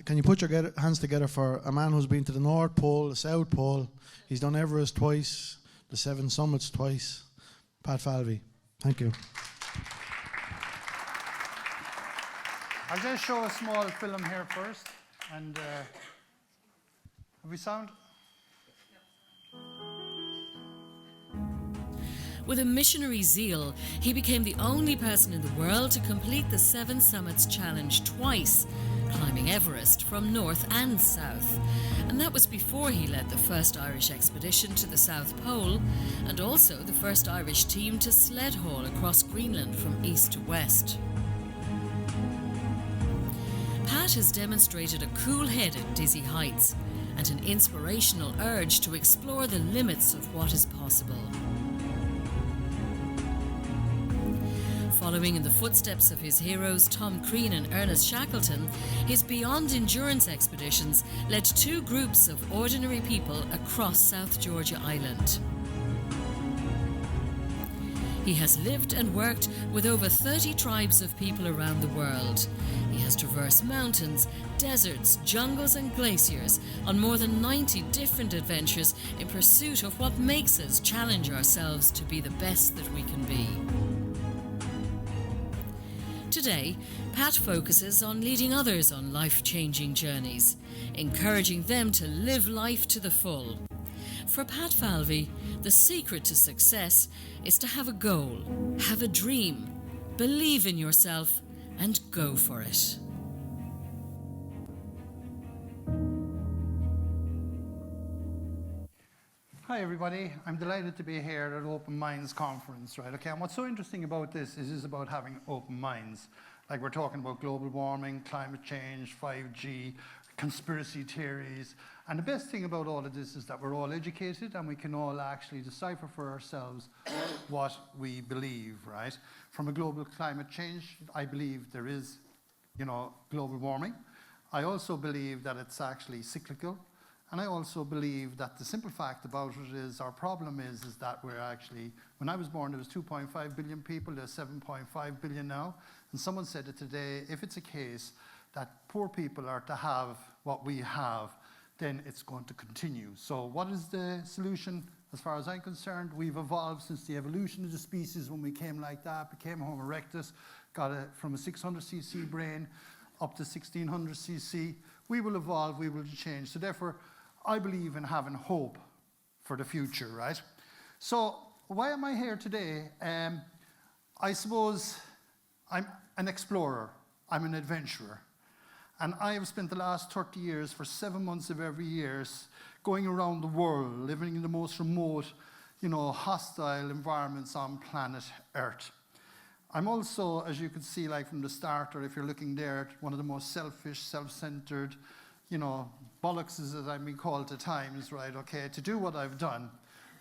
Can you put your hands together for a man who's been to the North Pole, the South Pole? He's done Everest twice, the 7 summits twice. Pat Falvey. Thank you. I'll just show a small film here first. And have we sound? With a missionary zeal, he became the only person in the world to complete the 7 Summits Challenge twice, climbing Everest from north and south. And that was before he led the first Irish expedition to the South Pole, and also the first Irish team to sled haul across Greenland from east to west. Pat has demonstrated a cool head at dizzy heights and an inspirational urge to explore the limits of what is possible. Following in the footsteps of his heroes Tom Crean and Ernest Shackleton, his beyond endurance expeditions led 2 groups of ordinary people across South Georgia Island. He has lived and worked with over 30 tribes of people around the world. He has traversed mountains, deserts, jungles and glaciers on more than 90 different adventures in pursuit of what makes us challenge ourselves to be the best that we can be. Today, Pat focuses on leading others on life-changing journeys, encouraging them to live life to the full. For Pat Falvey, the secret to success is to have a goal, have a dream, believe in yourself, and go for it. Hi everybody, I'm delighted to be here at Open Minds Conference, right? Okay, and what's so interesting about this is about having open minds. Like we're talking about global warming, climate change, 5G, conspiracy theories. And the best thing about all of this is that we're all educated and we can all actually decipher for ourselves what we believe, right? From a global climate change, I believe there is, global warming. I also believe that it's actually cyclical. And I also believe that the simple fact about it is our problem is that we're actually, when I was born, there was 2.5 billion people, there's 7.5 billion now. And someone said that today, if it's a case that poor people are to have what we have, then it's going to continue. So what is the solution? As far as I'm concerned, we've evolved since the evolution of the species when we came like that, became Homo erectus, got it from a 600cc brain up to 1600cc. We will evolve, we will change. So therefore, I believe in having hope for the future, right? So why am I here today? I suppose I'm an explorer, I'm an adventurer. And I have spent the last 30 years, for 7 months of every year, going around the world, living in the most remote, hostile environments on planet Earth. I'm also, as you can see, like from the start, or if you're looking there, one of the most selfish, self-centered, bollocks as I've been called at times, right, okay, to do what I've done.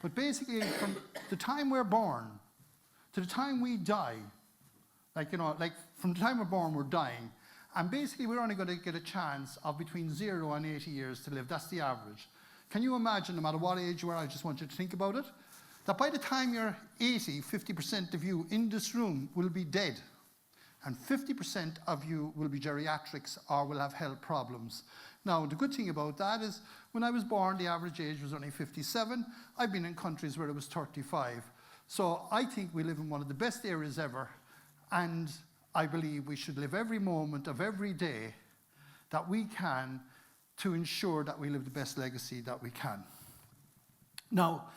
But basically, from the time we're born to the time we die, from the time we're born, we're dying. And basically, we're only going to get a chance of between 0 and 80 years to live. That's the average. Can you imagine, no matter what age you are, I just want you to think about it, that by the time you're 80, 50% of you in this room will be dead. And 50% of you will be geriatrics or will have health problems. Now, the good thing about that is, when I was born, the average age was only 57. I've been in countries where it was 35. So I think we live in one of the best areas ever, and I believe we should live every moment of every day that we can to ensure that we live the best legacy that we can. Now,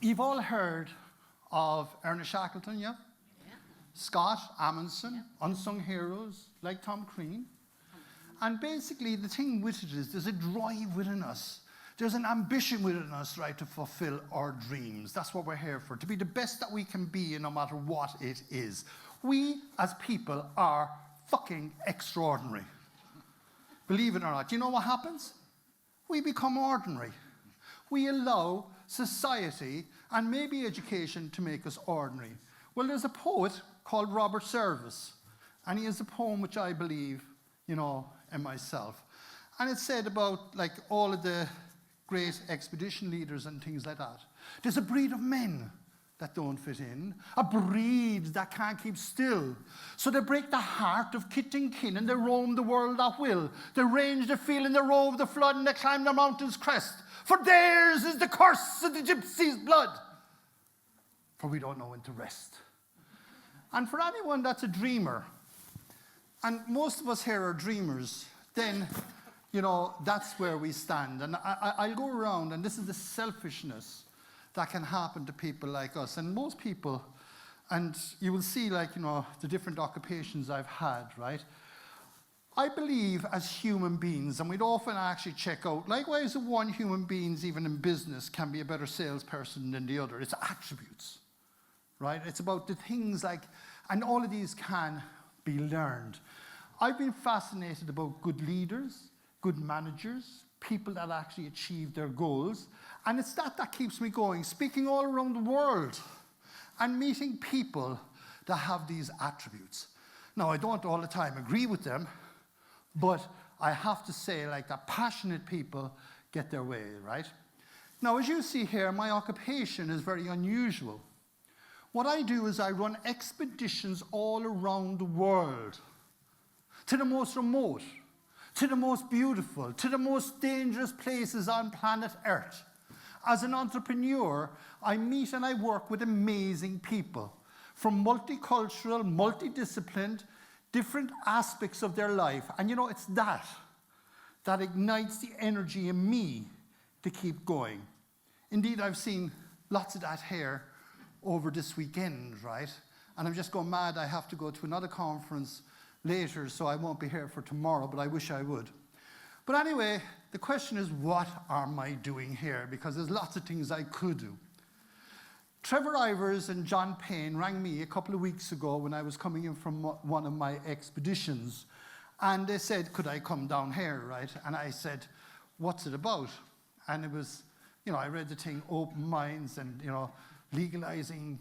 you've all heard of Ernest Shackleton, yeah? Scott, Amundsen, unsung heroes like Tom Crean. And basically, the thing with it is there's a drive within us. There's an ambition within us, right, to fulfill our dreams. That's what we're here for, to be the best that we can be, no matter what it is. We, as people, are fucking extraordinary. Believe it or not. Do you know what happens? We become ordinary. We allow society and maybe education to make us ordinary. Well, there's a poet called Robert Service, and he has a poem which I believe, in myself. And it's said about, like, all of the great expedition leaders and things like that. There's a breed of men that don't fit in, a breed that can't keep still. So they break the heart of kith and kin, and they roam the world at will. They range the field and they rove the flood, and they climb the mountain's crest. For theirs is the curse of the gypsy's blood. For we don't know when to rest. And for anyone that's a dreamer, and most of us here are dreamers, then, you know, that's where we stand. And I'll go around, and this is the selfishness that can happen to people like us. And most people, and you will see, like, you know, the different occupations I've had, right? I believe as human beings, and we'd often actually check out, likewise, one human being, even in business, can be a better salesperson than the other. It's attributes, right? It's about the things like, and all of these can be learned. I've been fascinated about good leaders, good managers, people that actually achieve their goals. And it's that keeps me going, speaking all around the world and meeting people that have these attributes. Now, I don't all the time agree with them, but I have to say, like, that passionate people get their way, right? Now, as you see here, my occupation is very unusual. What I do is I run expeditions all around the world, to the most remote, to the most beautiful, to the most dangerous places on planet Earth. As an entrepreneur, I meet and I work with amazing people from multicultural, multidisciplined, different aspects of their life. And you know, it's that ignites the energy in me to keep going. Indeed, I've seen lots of that here over this weekend, right? And I'm just going mad. I have to go to another conference later, so I won't be here for tomorrow, but I wish I would. But anyway, the question is, what am I doing here? Because there's lots of things I could do. Trevor Ivers and John Payne rang me a couple of weeks ago when I was coming in from one of my expeditions. And they said, could I come down here, right? And I said, what's it about? And it was, you know, I read the thing, open minds and, you know, legalizing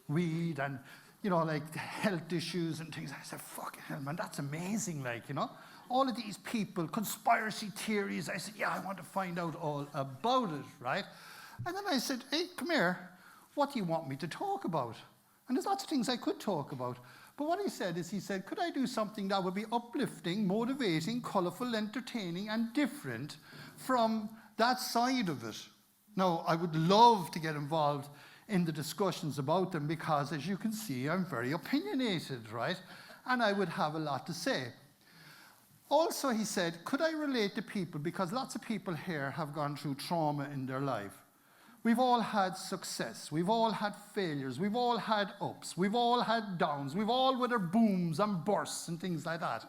weed and, you know, like health issues and things. I said, fucking hell, man, that's amazing, like, you know. All of these people, conspiracy theories. I said, yeah, I want to find out all about it, right? And then I said, hey, come here. What do you want me to talk about? And there's lots of things I could talk about. But what he said is, he said, could I do something that would be uplifting, motivating, colourful, entertaining, and different from that side of it? Now, I would love to get involved in the discussions about them because, as you can see, I'm very opinionated, right? And I would have a lot to say. Also, he said, could I relate to people, because lots of people here have gone through trauma in their life. We've all had success, we've all had failures, we've all had ups, we've all had downs, we've all with our booms and bursts and things like that.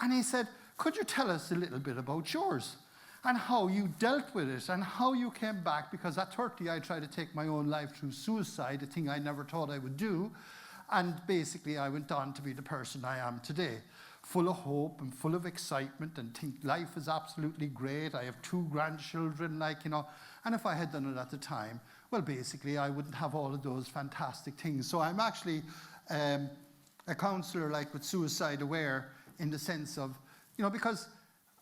And he said, could you tell us a little bit about yours and how you dealt with it and how you came back? Because at 30, I tried to take my own life through suicide, a thing I never thought I would do. And basically, I went on to be the person I am today, full of hope and full of excitement and think life is absolutely great. I have 2 grandchildren, like, you know, and if I had done it at the time, well, basically, I wouldn't have all of those fantastic things. So I'm actually a counselor, like, with Suicide Aware, in the sense of, you know, because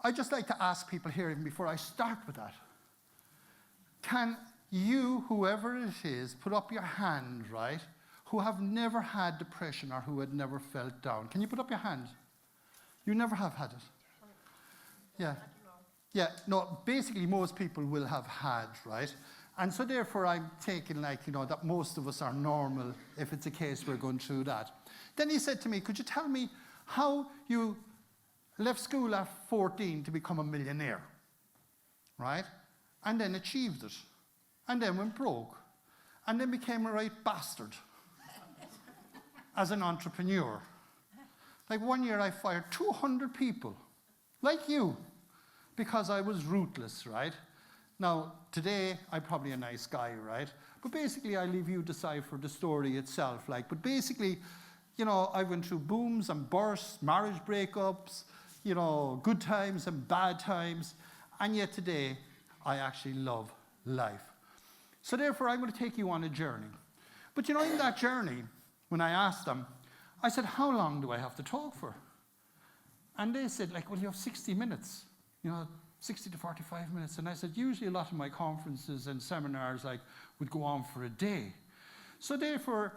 I just like to ask people here, even before I start with that, can you, whoever it is, put up your hand, right, who have never had depression or who had never felt down? Can you put up your hand? You never have had it? Yeah. Yeah, no, basically most people will have had, right? And so therefore I'm taking, like, you know, that most of us are normal if it's a case we're going through that. Then he said to me, could you tell me how you left school at 14 to become a millionaire, right? And then achieved it. And then went broke. And then became a right bastard as an entrepreneur. Like, one year I fired 200 people, like you, because I was ruthless, right? Now, today, I'm probably a nice guy, right? But basically, I leave you decipher the story itself. Like, but basically, you know, I went through booms and bursts, marriage breakups, you know, good times and bad times. And yet today, I actually love life. So therefore, I'm going to take you on a journey. But you know, in that journey, when I asked them, I said, how long do I have to talk for? And they said, like, well, you have 60 minutes. You know, 60 to 45 minutes. And I said, usually a lot of my conferences and seminars would go on for a day. So therefore,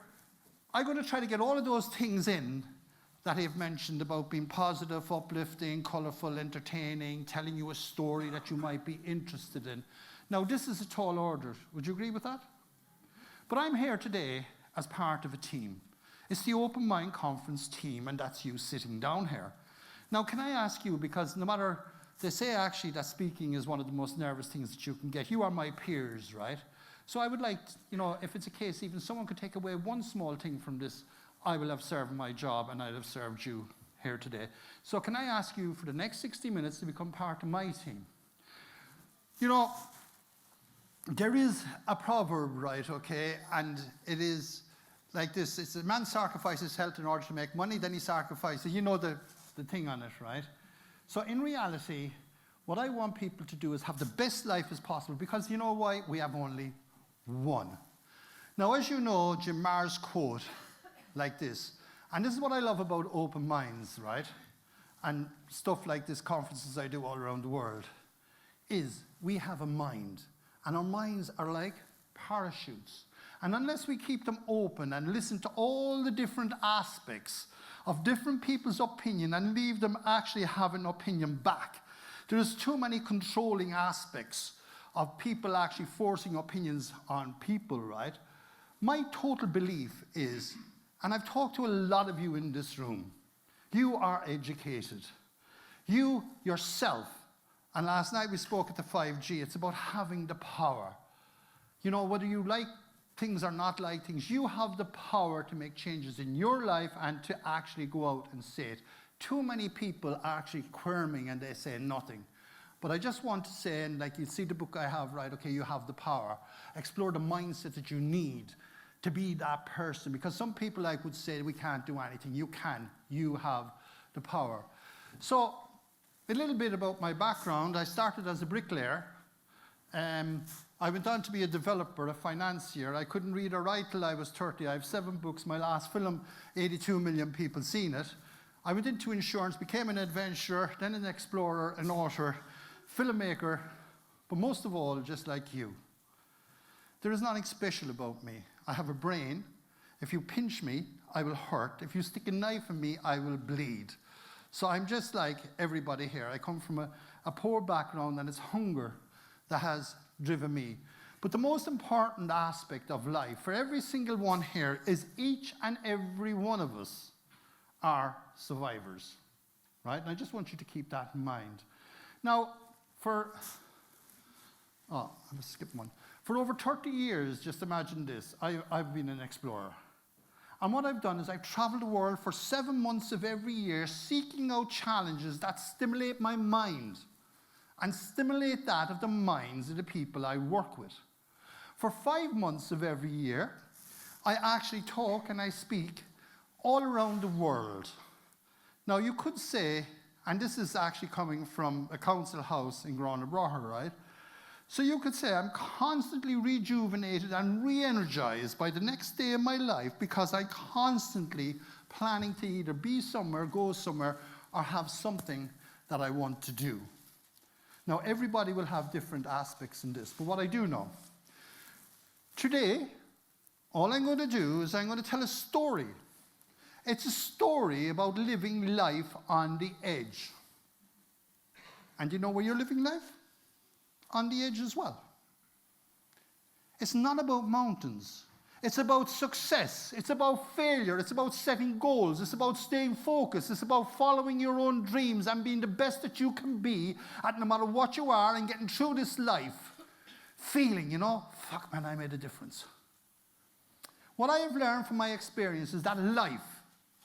I'm going to try to get all of those things in that I've mentioned about being positive, uplifting, colourful, entertaining, telling you a story that you might be interested in. Now, this is a tall order. Would you agree with that? But I'm here today as part of a team. It's the Open Mind Conference team, and that's you sitting down here. Now, can I ask you, because no matter, they say actually that speaking is one of the most nervous things that you can get. You are my peers, right? So I would like, if it's a case, even someone could take away one small thing from this, I will have served my job and I'll have served you here today. So can I ask you for the next 60 minutes to become part of my team? There is a proverb, right, okay, and it is like this. It's a man sacrifices health in order to make money, then he sacrifices, the thing on it, right? So in reality, what I want people to do is have the best life as possible, because you know why? We have only one. Now, as you know, Jim Marr's quote, like this, and this is what I love about open minds, right? And stuff like this, conferences I do all around the world, is we have a mind, and our minds are like parachutes. And unless we keep them open and listen to all the different aspects of different people's opinion and leave them actually have an opinion back, there's too many controlling aspects of people actually forcing opinions on people, right? My total belief is, and I've talked to a lot of you in this room, you are educated. You yourself, and last night we spoke at the 5G, it's about having the power. Whether you like things or not like things, you have the power to make changes in your life and to actually go out and say it. Too many people are actually squirming and they say nothing. But I just want to say, and like you see the book I have, right, okay, you have the power. Explore the mindset that you need to be that person. Because some people would say we can't do anything. You can. You have the power. So a little bit about my background. I started as a bricklayer. I went on to be a developer, a financier. I couldn't read or write till I was 30. I have 7 books. My last film, 82 million people seen it. I went into insurance, became an adventurer, then an explorer, an author, filmmaker, but most of all, just like you. There is nothing special about me. I have a brain. If you pinch me, I will hurt. If you stick a knife in me, I will bleed. So I'm just like everybody here. I come from a poor background, and it's hunger that has driven me. But the most important aspect of life for every single one here is each and every one of us are survivors, right? And I just want you to keep that in mind. Now, I'm going to skip one. For over 30 years, just imagine this, I've been an explorer. And what I've done is I've traveled the world for 7 months of every year, seeking out challenges that stimulate my mind and stimulate that of the minds of the people I work with. For 5 months of every year, I actually talk and I speak all around the world. Now, you could say, and this is actually coming from a council house in Greenland, right? So you could say I'm constantly rejuvenated and re-energized by the next day of my life because I'm constantly planning to either be somewhere, go somewhere, or have something that I want to do. Now, everybody will have different aspects in this, but what I do know, today, all I'm going to do is I'm going to tell a story. It's a story about living life on the edge. And you know where you're living life? On the edge as well. It's not about mountains. It's about success. It's about failure. It's about setting goals. It's about staying focused. It's about following your own dreams and being the best that you can be at no matter what you are and getting through this life feeling, fuck man, I made a difference. What I have learned from my experience is that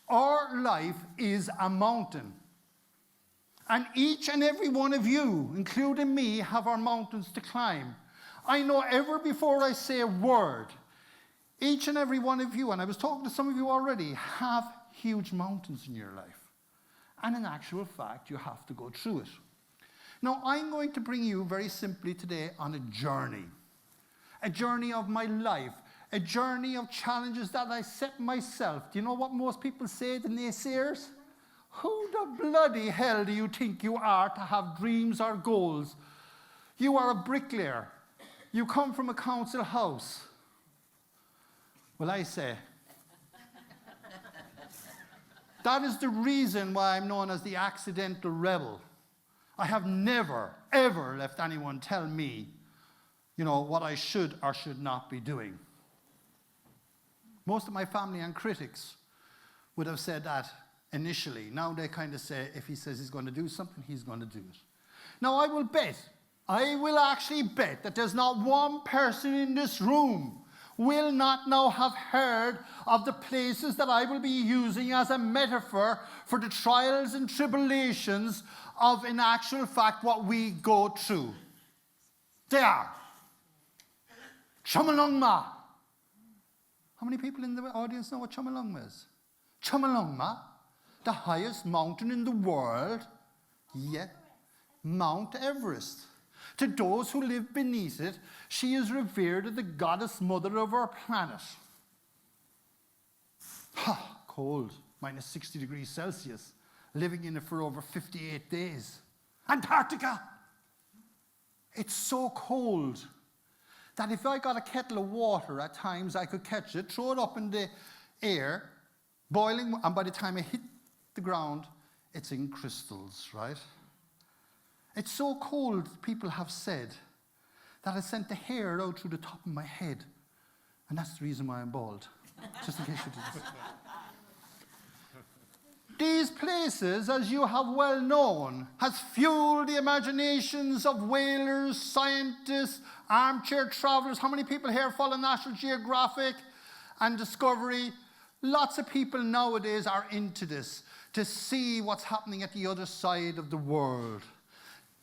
our life is a mountain. And each and every one of you, including me, have our mountains to climb. I know ever before I say a word, each and every one of you, and I was talking to some of you already, have huge mountains in your life. And in actual fact, you have to go through it. Now, I'm going to bring you very simply today on a journey of my life, a journey of challenges that I set myself. Do you know what most people say, the naysayers? Who the the bloody hell do you think you are to have dreams or goals? You are a bricklayer. You come from a council house. Well, I say, that is the reason why I'm known as the accidental rebel. I have never, ever left anyone tell me, what I should or should not be doing. Most of my family and critics would have said that initially. Now they kind of say, if he says he's going to do something, he's going to do it. Now I will actually bet that there's not one person in this room will not now have heard of the places that I will be using as a metaphor for the trials and tribulations of, in actual fact, what we go through. They are. Chummalungma. How many people in the audience know what Chummalungma is? Chummalungma, the highest mountain in the world, Mount Everest. To those who live beneath it, she is revered as the goddess mother of our planet. Cold, minus 60 degrees Celsius, living in it for over 58 days. Antarctica. It's so cold that if I got a kettle of water, at times I could catch it, throw it up in the air, boiling, and by the time it hit the ground, it's in crystals, right? It's so cold, people have said, that it sent the hair out through the top of my head. And that's the reason why I'm bald. Just in case you didn't. These places, as you have well known, has fueled the imaginations of whalers, scientists, armchair travelers. How many people here follow National Geographic and Discovery? Lots of people nowadays are into this, to see what's happening at the other side of the world.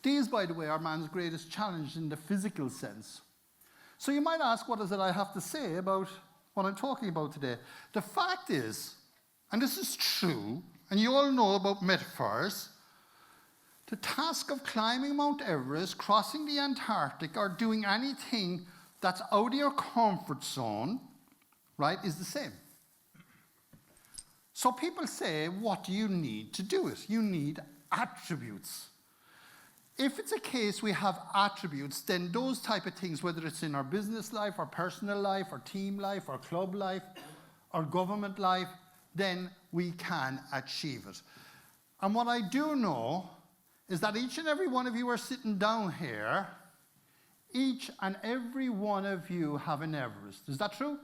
These, by the way, are man's greatest challenge in the physical sense. So you might ask, what is it I have to say about what I'm talking about today? The fact is, and this is true, and you all know about metaphors, the task of climbing Mount Everest, crossing the Antarctic, or doing anything that's out of your comfort zone, right, is the same. So people say, what do you need to do it? You need attributes. If it's a case we have attributes, then those type of things, whether it's in our business life, our personal life, our team life, our club life, our government life, then we can achieve it. And what I do know is that each and every one of you are sitting down here, each and every one of you have an Everest. Is that true?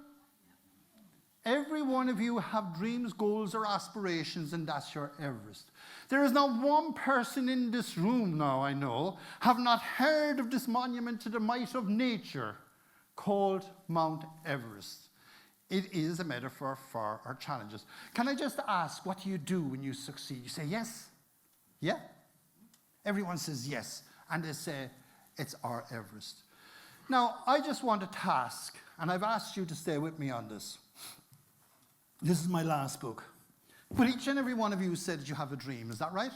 Every one of you have dreams, goals, or aspirations, and that's your Everest. There is not one person in this room now, I know, have not heard of this monument to the might of nature called Mount Everest. It is a metaphor for our challenges. Can I just ask, what do you do when you succeed? You say yes? Yeah? Everyone says yes, and they say it's our Everest. Now, I just want a task, and I've asked you to stay with me on this. This is my last book. But each and every one of you said that you have a dream. Is that right?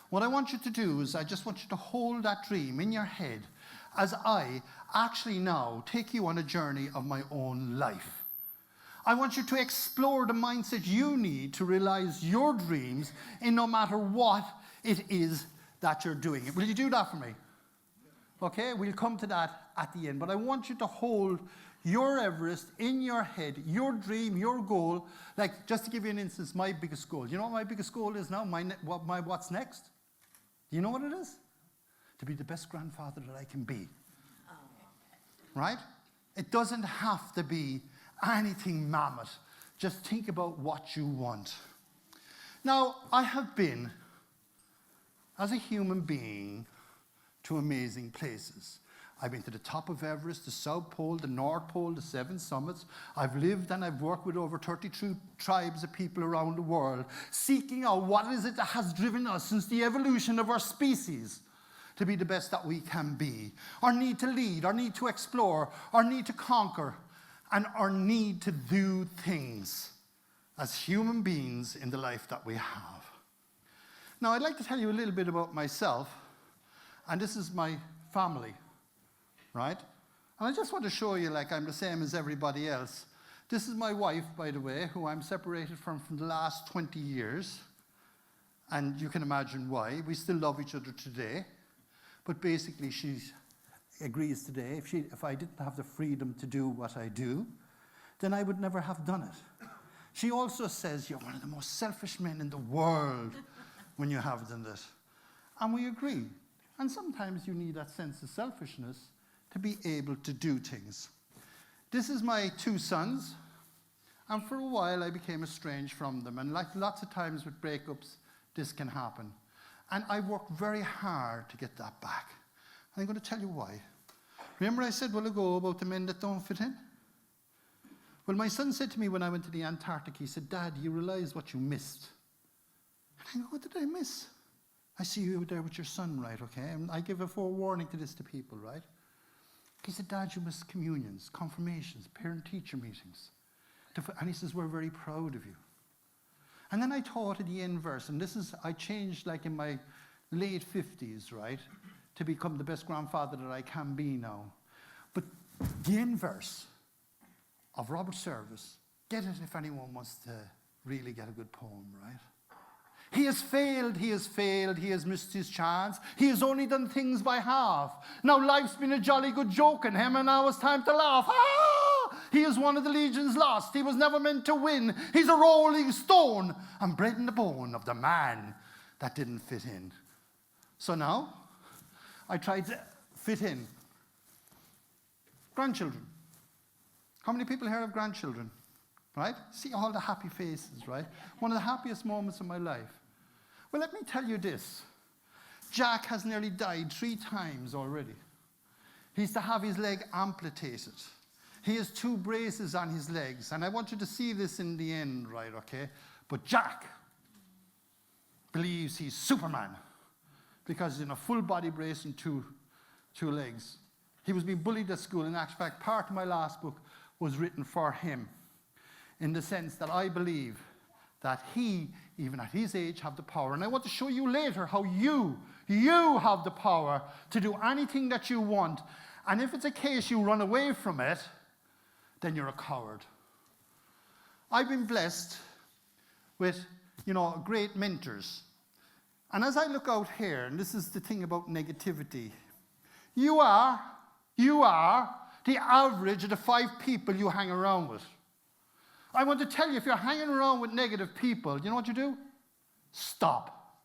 What I want you to do is I just want you to hold that dream in your head as I actually now take you on a journey of my own life. I want you to explore the mindset you need to realize your dreams in no matter what it is that you're doing. Will you do that for me? Okay, we'll come to that at the end. But I want you to hold your Everest in your head, your dream, your goal. Like, just to give you an instance, my biggest goal. You know what my biggest goal is now? What's next? Do you know what it is? To be the best grandfather that I can be. Oh. Right? It doesn't have to be anything mammoth. Just think about what you want. Now, I have been, as a human being, to amazing places. I've been to the top of Everest, the South Pole, the North Pole, the 7 summits. I've lived and I've worked with over 32 tribes of people around the world, seeking out what is it that has driven us since the evolution of our species to be the best that we can be. Our need to lead, our need to explore, our need to conquer, and our need to do things as human beings in the life that we have. Now, I'd like to tell you a little bit about myself, and this is my family. Right? And I just want to show you like I'm the same as everybody else. This is my wife, by the way, who I'm separated from the last 20 years. And you can imagine why. We still love each other today. But basically, she agrees today, if I didn't have the freedom to do what I do, then I would never have done it. She also says, you're one of the most selfish men in the world when you have done this. And we agree. And sometimes you need that sense of selfishness to be able to do things. This is my 2 sons. And for a while, I became estranged from them. And like lots of times with breakups, this can happen. And I worked very hard to get that back. And I'm going to tell you why. Remember I said a while ago about the men that don't fit in? Well, my son said to me when I went to the Antarctic, he said, Dad, you realize what you missed? And I go, what did I miss? I see you there with your son, right, okay? And I give a forewarning to this to people, right? He said, Dad, you missed communions, confirmations, parent-teacher meetings. And he says, we're very proud of you. And then I taught the inverse, and I changed like in my late 50s, right, to become the best grandfather that I can be now. But the inverse of Robert Service, get it if anyone wants to really get a good poem, right? He has failed, he has failed, he has missed his chance. He has only done things by half. Now life's been a jolly good joke on him, and now it's time to laugh. Ah! He is one of the legions lost. He was never meant to win. He's a rolling stone and bred in the bone of the man that didn't fit in. So now, I tried to fit in. Grandchildren. How many people here have grandchildren? Right? See all the happy faces, right? One of the happiest moments of my life. Well, let me tell you this. Jack has nearly died 3 times already. He's to have his leg amputated. He has 2 braces on his legs. And I want you to see this in the end, right, okay? But Jack believes he's Superman because he's in a full body brace and 2 legs. He was being bullied at school. In actual fact, part of my last book was written for him, in the sense that I believe that he, even at his age, have the power. And I want to show you later how you have the power to do anything that you want. And if it's a case you run away from it, then you're a coward. I've been blessed with, great mentors. And as I look out here, and this is the thing about negativity, you are the average of the 5 people you hang around with. I want to tell you, if you're hanging around with negative people, you know what you do? Stop.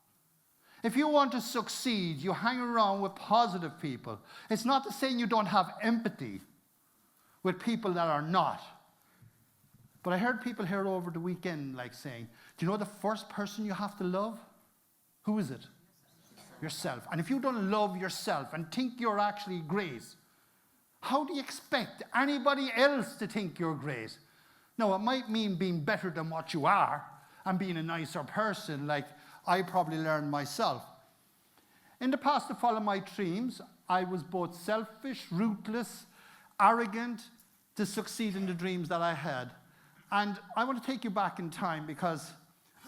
If you want to succeed, you hang around with positive people. It's not to say you don't have empathy with people that are not. But I heard people here over the weekend saying, do you know the first person you have to love? Who is it? Yourself. And if you don't love yourself and think you're actually great, how do you expect anybody else to think you're great? Now, it might mean being better than what you are and being a nicer person, like I probably learned myself. In the past, to follow my dreams, I was both selfish, ruthless, arrogant, to succeed in the dreams that I had. And I want to take you back in time because,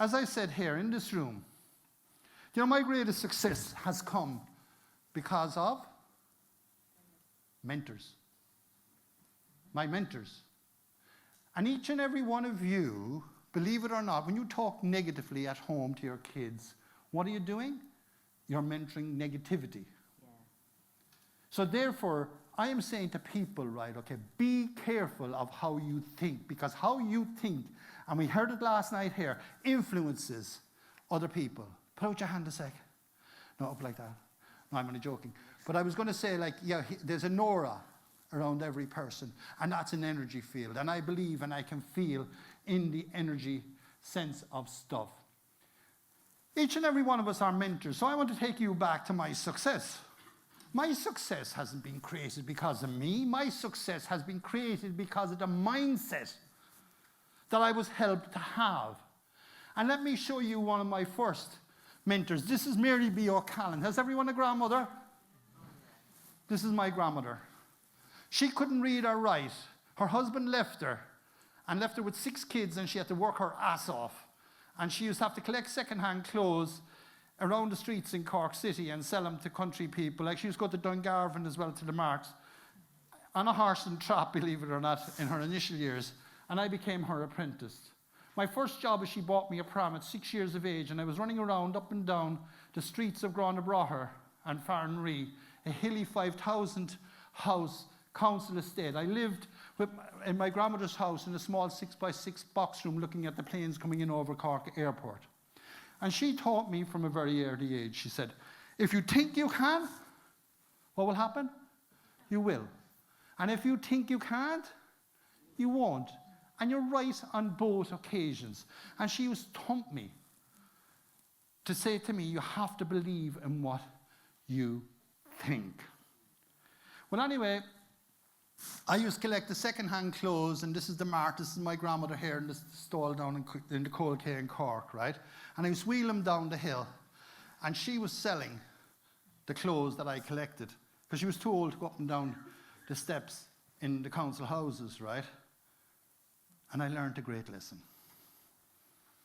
as I said here in this room, my greatest success has come because of mentors. My mentors. And each and every one of you, believe it or not, when you talk negatively at home to your kids, what are you doing? You're mentoring negativity. Yeah. So therefore, I am saying to people, right, okay, be careful of how you think, because how you think, and we heard it last night here, influences other people. Put out your hand a sec. No, up like that. No, I'm only joking. But I was going to say, there's an aura around every person, and that's an energy field. And I believe and I can feel in the energy sense of stuff. Each and every one of us are mentors. So I want to take you back to my success. My success hasn't been created because of me. My success has been created because of the mindset that I was helped to have. And let me show you one of my first mentors. This is Mary B. O'Callaghan. Has everyone a grandmother? This is my grandmother. She couldn't read or write. Her husband left her with 6 kids, and she had to work her ass off. And she used to have to collect second-hand clothes around the streets in Cork City and sell them to country people. She used to go to Dungarvan as well, to the marks, on a horse and trap, believe it or not, in her initial years. And I became her apprentice. My first job is she bought me a pram at 6 years of age, and I was running around up and down the streets of Granabraher and Farranree, a hilly 5,000 house council estate. I lived in my grandmother's house in a small 6x6 box room looking at the planes coming in over Cork airport. And she taught me from a very early age, she said, if you think you can, what will happen? You will. And if you think you can't, you won't. And you're right on both occasions. And she used to thump me to say to me, you have to believe in what you think. Well, anyway, I used to collect the second-hand clothes, and this is the mart. This is my grandmother here in the stall down in the Coal Quay in Cork, right? And I used to wheel them down the hill, and she was selling the clothes that I collected, because she was too old to go up and down the steps in the council houses, right? And I learned a great lesson.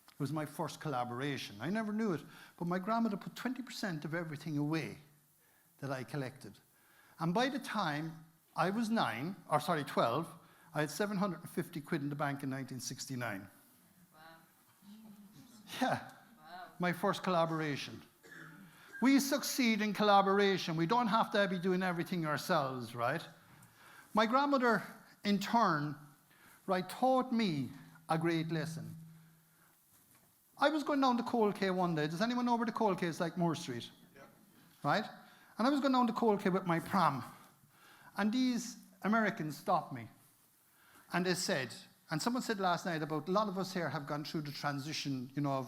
It was my first collaboration. I never knew it, but my grandmother put 20% of everything away that I collected. And by the time I was 12, I had 750 quid in the bank in 1969. Wow. Yeah, wow. My first collaboration. We succeed in collaboration. We don't have to be doing everything ourselves, right? My grandmother, in turn, right, taught me a great lesson. I was going down the Coal Quay one day. Does anyone know where the Coal Quay is, like Moore Street? Yeah. Right? And I was going down the Coal Quay with my pram. And these Americans stopped me. And they said, and someone said last night about a lot of us here have gone through the transition, you know, of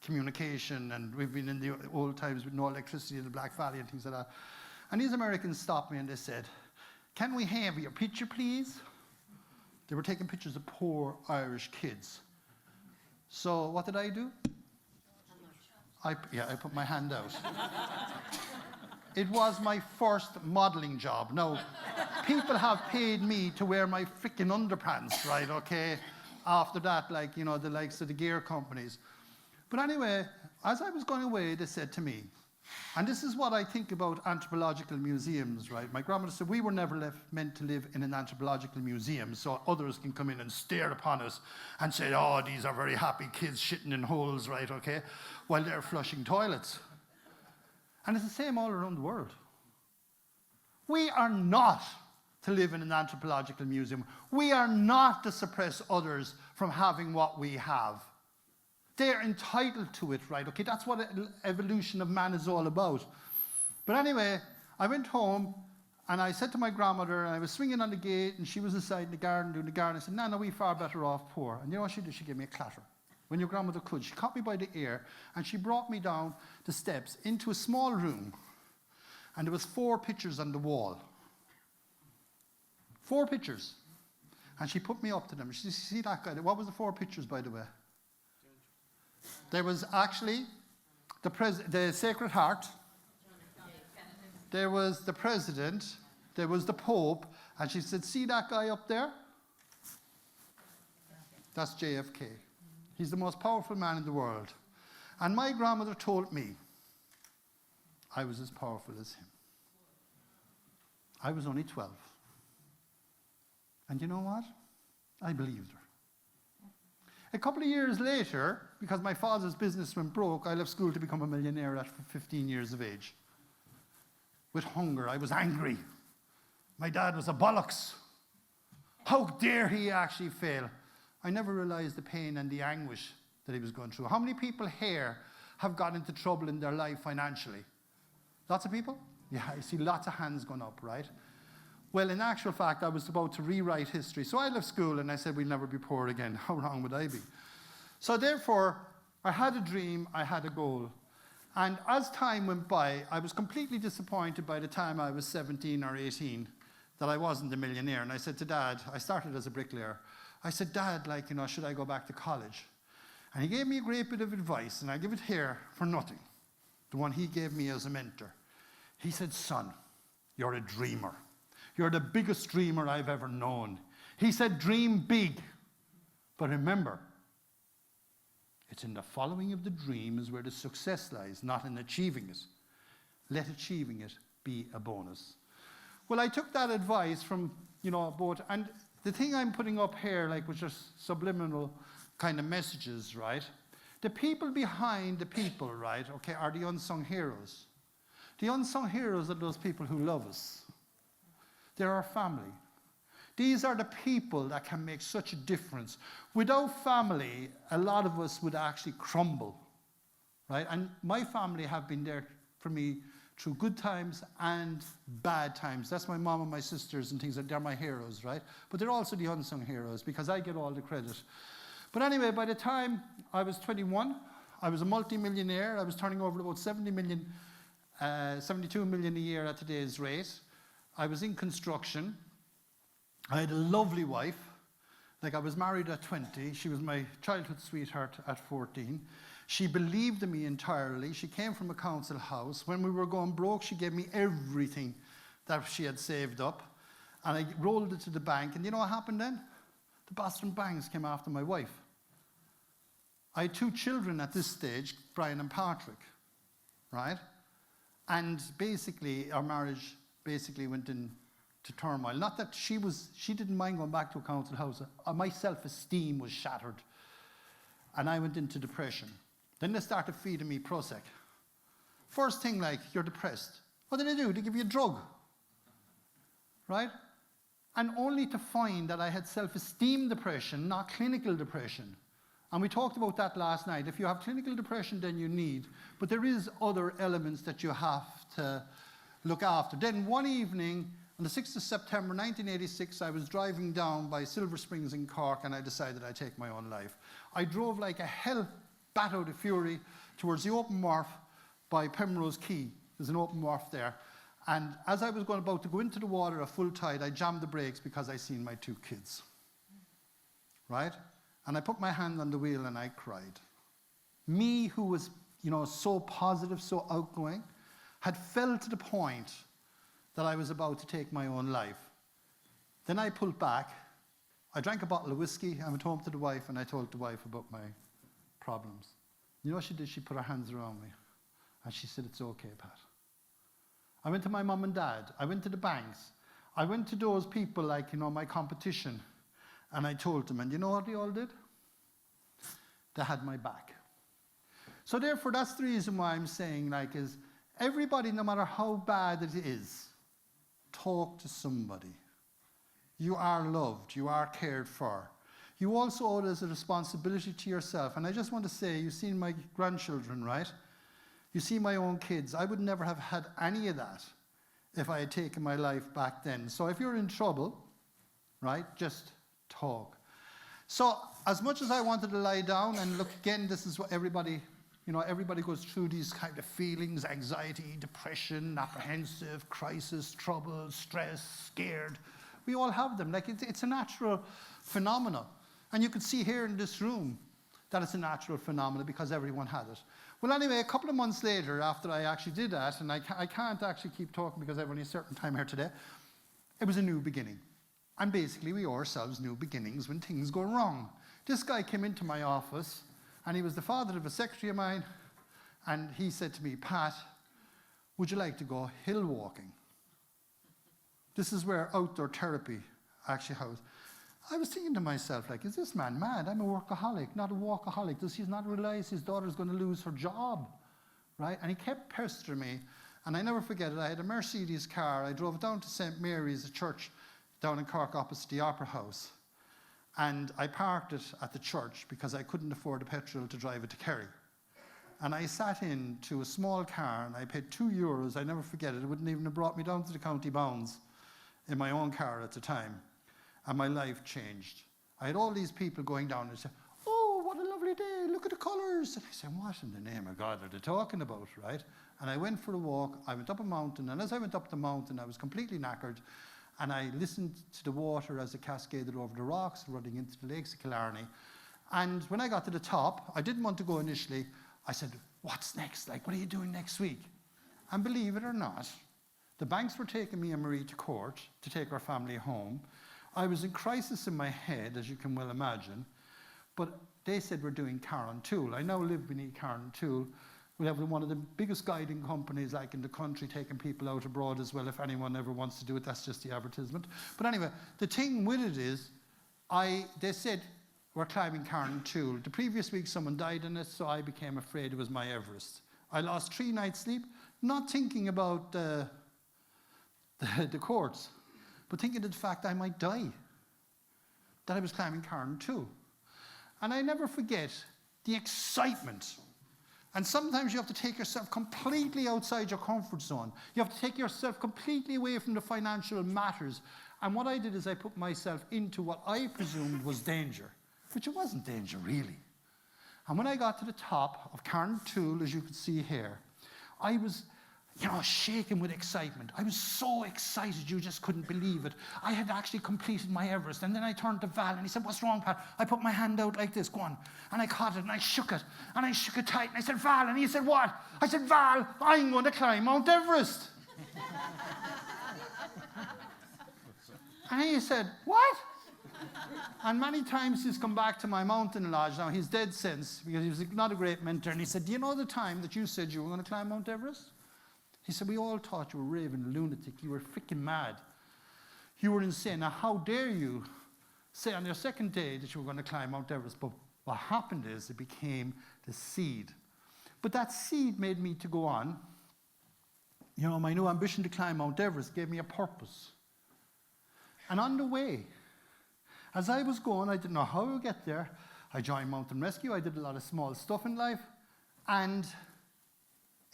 communication, and we've been in the old times with no electricity in the Black Valley and things like that. And these Americans stopped me and they said, can we have your picture, please? They were taking pictures of poor Irish kids. So what did I do? I put my hand out. It was my first modeling job. Now, people have paid me to wear my freaking underpants, right, okay? After that, like, you know, the likes of the gear companies. But anyway, as I was going away, they said to me, and this is what I think about anthropological museums, right? My grandmother said, we were never meant to live in an anthropological museum so others can come in and stare upon us and say, oh, these are very happy kids shitting in holes, right, okay? While they're flushing toilets. And it's the same all around the world. We are not to live in an anthropological museum. We are not to suppress others from having what we have. They're entitled to it, right? Okay, that's what evolution of man is all about. But anyway, I went home and I said to my grandmother, and I was swinging on the gate and she was inside in the garden doing the garden. I said, Nana, we far better off poor. And you know what she did? She gave me a clatter. When your grandmother could. She caught me by the ear and she brought me down the steps into a small room. And there was 4 pictures on the wall. 4 pictures. And she put me up to them. She said, see that guy? What was the 4 pictures, by the way? There was actually the Sacred Heart. There was the President. There was the Pope. And she said, see that guy up there? That's JFK. He's the most powerful man in the world. And my grandmother told me I was as powerful as him. I was only 12. And you know what? I believed her. A couple of years later, because my father's business went broke, I left school to become a millionaire at 15 years of age. With hunger, I was angry. My dad was a bollocks. How dare he actually fail? I never realized the pain and the anguish that he was going through. How many people here have got into trouble in their life financially? Lots of people? Yeah, I see lots of hands going up, right? Well, in actual fact, I was about to rewrite history. So I left school and I said, we'll never be poor again. How wrong would I be? So therefore, I had a dream, I had a goal. And as time went by, I was completely disappointed by the time I was 17 or 18 that I wasn't a millionaire. And I said to Dad, I started as a bricklayer. I said, Dad, like, you know, should I go back to college? And he gave me a great bit of advice, and I give it here for nothing. The one he gave me as a mentor. He said, son, you're a dreamer. You're the biggest dreamer I've ever known. He said, dream big. But remember, it's in the following of the dream is where the success lies, not in achieving it. Let achieving it be a bonus. Well, I took that advice from, you know, both, and the thing I'm putting up here, like, was just subliminal, kind of messages, right? The people behind the people, right, okay, are the unsung heroes. The unsung heroes are those people who love us. They're our family. These are the people that can make such a difference. Without family, a lot of us would actually crumble, right? And my family have been there for me through good times and bad times. That's my mom and my sisters and things like that. They're my heroes, right? But they're also the unsung heroes because I get all the credit. But anyway, by the time I was 21, I was a multi-millionaire. I was turning over about 72 million a year at today's rate. I was in construction. I had a lovely wife. Like, I was married at 20. She was my childhood sweetheart at 14. She believed in me entirely. She came from a council house. When we were going broke, she gave me everything that she had saved up. And I rolled it to the bank. And you know what happened then? The Boston banks came after my wife. I had 2 children at this stage, Brian and Patrick, right? And basically, our marriage basically went into turmoil. Not that she didn't mind going back to a council house. My self-esteem was shattered. And I went into depression. Then they started feeding me Prozac. First thing, like, you're depressed. What did they do? They give you a drug, right? And only to find that I had self-esteem depression, not clinical depression. And we talked about that last night. If you have clinical depression, then you need. But there is other elements that you have to look after. Then one evening, on the 6th of September 1986, I was driving down by Silver Springs in Cork, and I decided I'd take my own life. I drove like a hell bat out of fury towards the open wharf by Penrose Quay. There's an open wharf there. And as I was about to go into the water at full tide, I jammed the brakes because I seen my 2 kids. Right? And I put my hand on the wheel and I cried. Me, who was, so positive, so outgoing, had fell to the point that I was about to take my own life. Then I pulled back. I drank a bottle of whiskey. I went home to the wife and I told the wife about my problems. You know what she did? She put her hands around me and she said, "It's okay, Pat." I went to my mum and dad. I went to the banks. I went to those people like, my competition. And I told them, and you know what they all did? They had my back. So therefore, that's the reason why I'm saying, is everybody, no matter how bad it is, talk to somebody. You are loved. You are cared for. You also owe it as a responsibility to yourself. And I just want to say, you've seen my grandchildren, right? You see my own kids. I would never have had any of that if I had taken my life back then. So if you're in trouble, right, just talk. So as much as I wanted to lie down, and look, again, this is what everybody goes through these kind of feelings: anxiety, depression, apprehensive, crisis, trouble, stress, scared. We all have them. It's a natural phenomenon. And you can see here in this room that it's a natural phenomenon because everyone had it. Well, anyway, a couple of months later, after I actually did that, and I can't actually keep talking because I've only a certain time here today, it was a new beginning. And basically, we owe ourselves new beginnings when things go wrong. This guy came into my office, and he was the father of a secretary of mine, and he said to me, "Pat, would you like to go hill walking?" This is where outdoor therapy actually housed. I was thinking to myself, is this man mad? I'm a workaholic, not a walkaholic. Does he not realize his daughter's going to lose her job? Right? And he kept pestering me, and I never forget it. I had a Mercedes car. I drove it down to St. Mary's, a church down in Cork opposite the Opera House. And I parked it at the church because I couldn't afford the petrol to drive it to Kerry. And I sat into a small car, and I paid €2. I never forget it. It wouldn't even have brought me down to the county bounds in my own car at the time. And my life changed. I had all these people going down and saying, "Oh, what a lovely day, look at the colours." And I said, "What in the name of God are they talking about," right? And I went for a walk. I went up a mountain, and as I went up the mountain, I was completely knackered. And I listened to the water as it cascaded over the rocks, running into the lakes of Killarney. And when I got to the top, I didn't want to go initially. I said, "What's next? What are you doing next week?" And believe it or not, the banks were taking me and Marie to court to take our family home. I was in crisis in my head, as you can well imagine. But they said, "We're doing Cairn Tool." I now live beneath Cairn Tool. We have one of the biggest guiding companies in the country, taking people out abroad as well. If anyone ever wants to do it, that's just the advertisement. But anyway, the thing with it is, they said, were climbing Carn Tool. The previous week someone died in it, so I became afraid it was my Everest. I lost 3 nights' sleep, not thinking about the courts, but thinking of the fact I might die, that I was climbing Carn Tool. And I never forget the excitement. And sometimes you have to take yourself completely outside your comfort zone. You have to take yourself completely away from the financial matters. And what I did is I put myself into what I presumed was danger, which it wasn't danger really. And when I got to the top of Carn Tool, as you can see here, I was, shaking with excitement. I was so excited you just couldn't believe it. I had actually completed my Everest. And then I turned to Val and he said, "What's wrong, Pat?" I put my hand out like this, go on. And I caught it and I shook it. And I shook it tight. And I said, "Val." And he said, "What?" I said, "Val, I'm going to climb Mount Everest." And he said, "What?" And many times he's come back to my mountain lodge. Now, he's dead since, because he was not a great mentor. And he said, "Do you know the time that you said you were going to climb Mount Everest?" He said, "We all thought you were raving lunatic. You were freaking mad. You were insane. Now, how dare you say on your second day that you were going to climb Mount Everest?" But what happened is it became the seed. But that seed made me to go on. My new ambition to climb Mount Everest gave me a purpose. And on the way, as I was going, I didn't know how I would get there. I joined Mountain Rescue. I did a lot of small stuff in life. And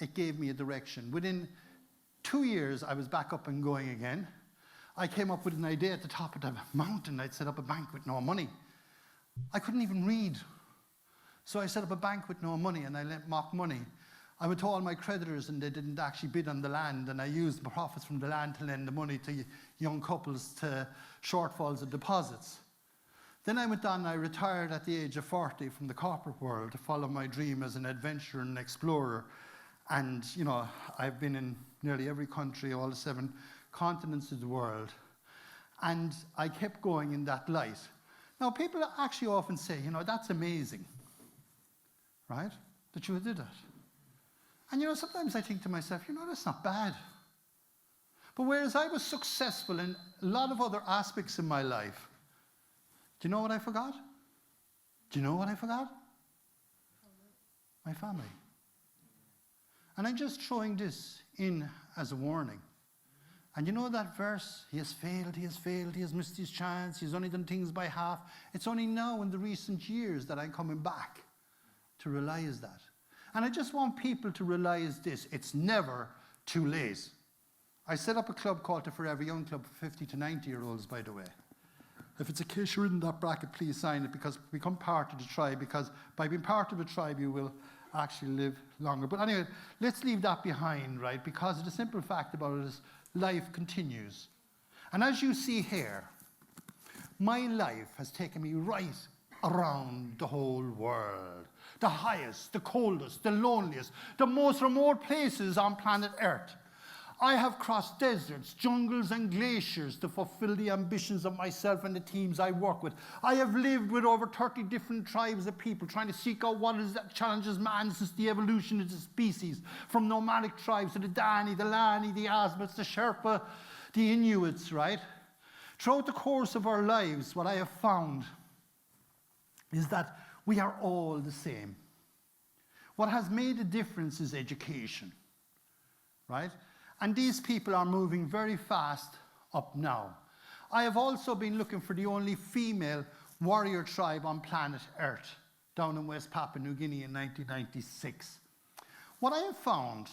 it gave me a direction. Within 2 years, I was back up and going again. I came up with an idea at the top of the mountain. I'd set up a bank with no money. I couldn't even read. So I set up a bank with no money, and I lent mock money. I went to all my creditors, and they didn't actually bid on the land, and I used the profits from the land to lend the money to young couples to shortfalls of deposits. Then I went on and I retired at the age of 40 from the corporate world to follow my dream as an adventurer and explorer. And, I've been in nearly every country, all the 7 continents of the world. And I kept going in that light. Now, people actually often say, "That's amazing," right? That you did it. And, sometimes I think to myself, that's not bad. But whereas I was successful in a lot of other aspects of my life, do you know what I forgot? Do you know what I forgot? My family. And I'm just throwing this in as a warning. And you know that verse, he has failed, he has missed his chance, he's only done things by half. It's only now in the recent years that I'm coming back to realize that. And I just want people to realize this, it's never too late. I set up a club called the Forever Young Club for 50 to 90-year-olds, by the way. If it's a case you're in that bracket, please sign it, because become part of the tribe, because by being part of the tribe, you will actually live longer. But anyway, let's leave that behind, right? Because the simple fact about it is life continues. And as you see here, my life has taken me right around the whole world. The highest, the coldest, the loneliest, the most remote places on planet Earth. I have crossed deserts, jungles, and glaciers to fulfill the ambitions of myself and the teams I work with. I have lived with over 30 different tribes of people trying to seek out what is that challenges man since the evolution of the species, from nomadic tribes to the Dani, the Lani, the Asmats, the Sherpa, the Inuits, right? Throughout the course of our lives, what I have found is that we are all the same. What has made a difference is education, right? And these people are moving very fast up now. I have also been looking for the only female warrior tribe on planet Earth, down in West Papua New Guinea in 1996. What I have found,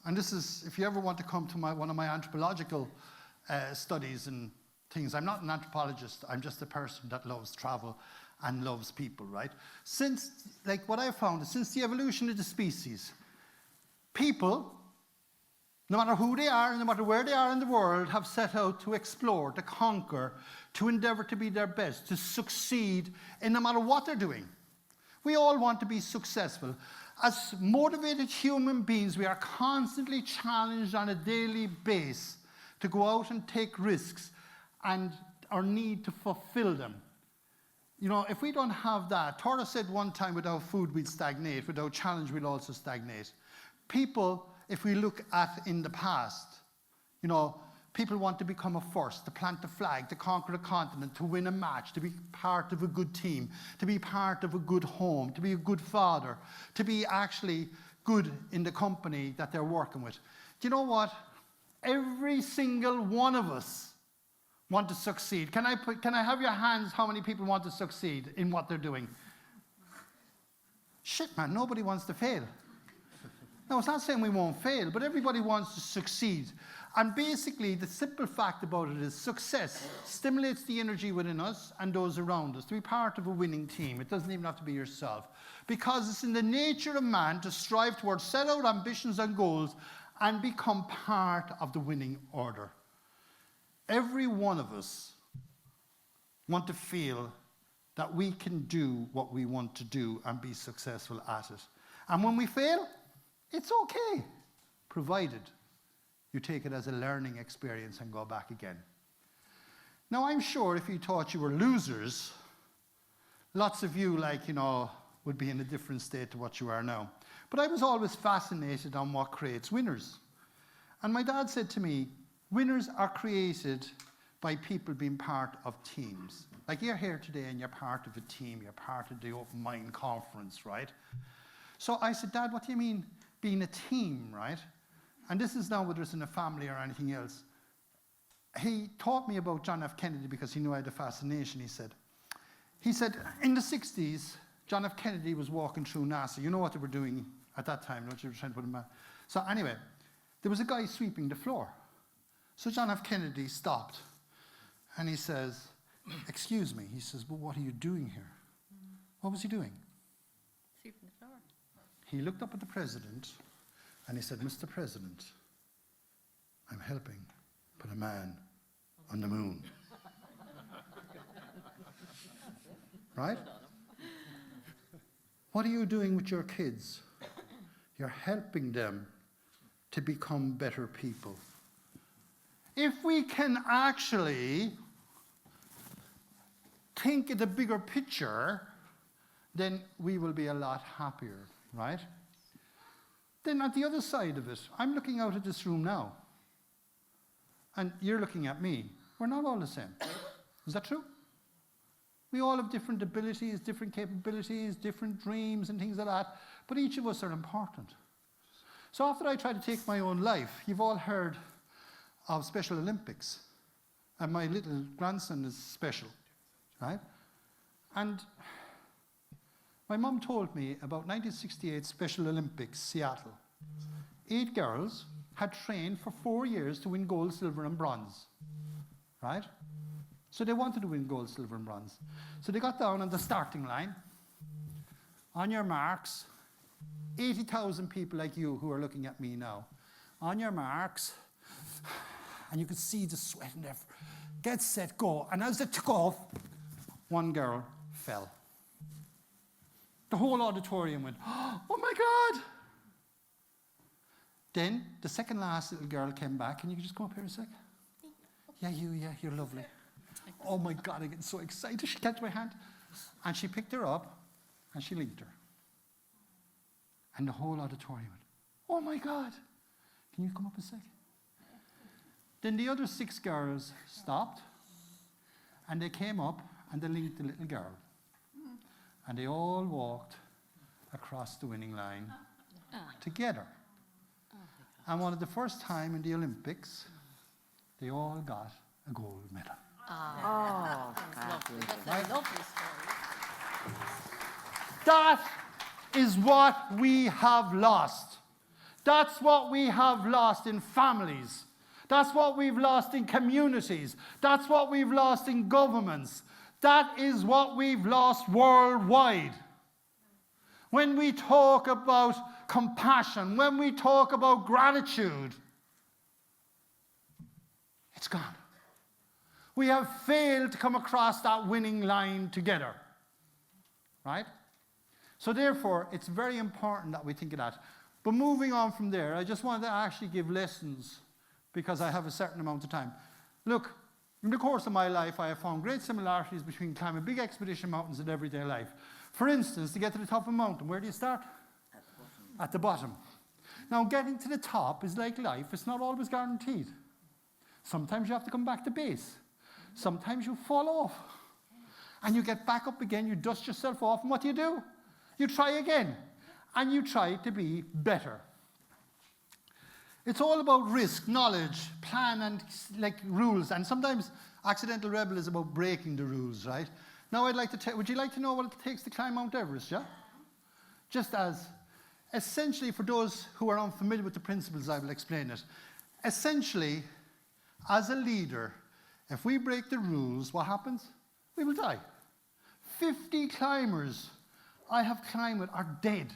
and this is, if you ever want to come to one of my anthropological studies and things, I'm not an anthropologist, I'm just a person that loves travel and loves people, right? What I have found is since the evolution of the species, people, no matter who they are, no matter where they are in the world, have set out to explore, to conquer, to endeavor to be their best, to succeed in no matter what they're doing. We all want to be successful. As motivated human beings, we are constantly challenged on a daily basis to go out and take risks and our need to fulfill them. If we don't have that, Torah said one time, without food we'd stagnate, without challenge we'll also stagnate. People, if we look at in the past, People want to become a first, to plant a flag, to conquer a continent, to win a match, to be part of a good team, to be part of a good home, to be a good father, to be actually good in the company that they're working with. Do you know what? Every single one of us want to succeed. Can I have your hands how many people want to succeed in what they're doing? Shit, man, nobody wants to fail. No, it's not saying we won't fail, but everybody wants to succeed. And basically, the simple fact about it is success stimulates the energy within us and those around us to be part of a winning team. It doesn't even have to be yourself. Because it's in the nature of man to strive towards set out ambitions and goals and become part of the winning order. Every one of us want to feel that we can do what we want to do and be successful at it. And when we fail, it's okay, provided you take it as a learning experience and go back again. Now, I'm sure if you thought you were losers, lots of you, would be in a different state to what you are now. But I was always fascinated on what creates winners. And my dad said to me, winners are created by people being part of teams. Like you're here today and you're part of a team, you're part of the Open Mind Conference, right? So I said, Dad, what do you mean being a team, right? And this is now whether it's in a family or anything else. He taught me about John F. Kennedy because he knew I had a fascination, he said. He said, in the 60s, John F. Kennedy was walking through NASA. You know what they were doing at that time, don't you? They were trying to put him out. So anyway, there was a guy sweeping the floor. So John F. Kennedy stopped and he says, excuse me. He says, well, what are you doing here? What was he doing? Sweeping the floor. He looked up at the president and he said, Mr. President, I'm helping put a man on the moon. Right? What are you doing with your kids? You're helping them to become better people. If we can actually think of the bigger picture, then we will be a lot happier, right? Then at the other side of it, I'm looking out at this room now, and you're looking at me. We're not all the same. Is that true? We all have different abilities, different capabilities, different dreams and things like that, but each of us are important. So after I try to take my own life, you've all heard of Special Olympics, and my little grandson is special, right? And my mum told me about 1968 Special Olympics, Seattle. 8 girls had trained for 4 years to win gold, silver, and bronze, right? So they wanted to win gold, silver, and bronze. So they got down on the starting line. On your marks, 80,000 people like you who are looking at me now. On your marks, and you could see the sweat in there. Get set, go. And as they took off, one girl fell. The whole auditorium went, oh my God. Then the second last little girl came back. Can you just come up here a sec? Yeah, you're lovely. Oh my God, I'm getting so excited. She catch my hand. And she picked her up and she linked her. And the whole auditorium went, oh my God. Can you come up a sec? Then the other 6 girls stopped and they came up and they linked the little girl. And they all walked across the winning line together. And one of the first time in the Olympics, they all got a gold medal. Oh, that's lovely. That's a lovely story. That is what we have lost. That's what we have lost in families. That's what we've lost in communities. That's what we've lost in governments. That is what we've lost worldwide. When we talk about compassion, when we talk about gratitude, it's gone. We have failed to come across that winning line together. Right? So therefore, it's very important that we think of that. But moving on from there, I just wanted to actually give lessons because I have a certain amount of time. Look, in the course of my life, I have found great similarities between climbing big expedition mountains and everyday life. For instance, to get to the top of a mountain, where do you start? At the bottom. Now, getting to the top is like life. It's not always guaranteed. Sometimes you have to come back to base. Sometimes you fall off. And you get back up again, you dust yourself off, and what do? You try again. And you try to be better. It's all about risk, knowledge, plan, and like rules. And sometimes accidental rebel is about breaking the rules, right? Now I'd like to would you like to know what it takes to climb Mount Everest, yeah? Just as, essentially for those who are unfamiliar with the principles, I will explain it. Essentially, as a leader, if we break the rules, what happens? We will die. 50 climbers I have climbed with are dead.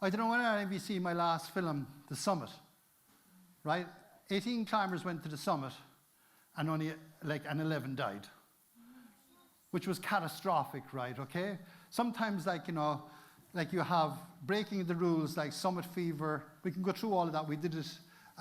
I don't know when any of you seen my last film, The Summit, right? 18 climbers went to the summit and only like 11 died, which was catastrophic, right, okay? Sometimes like, you know, like you have breaking the rules like summit fever. We can go through all of that. We did it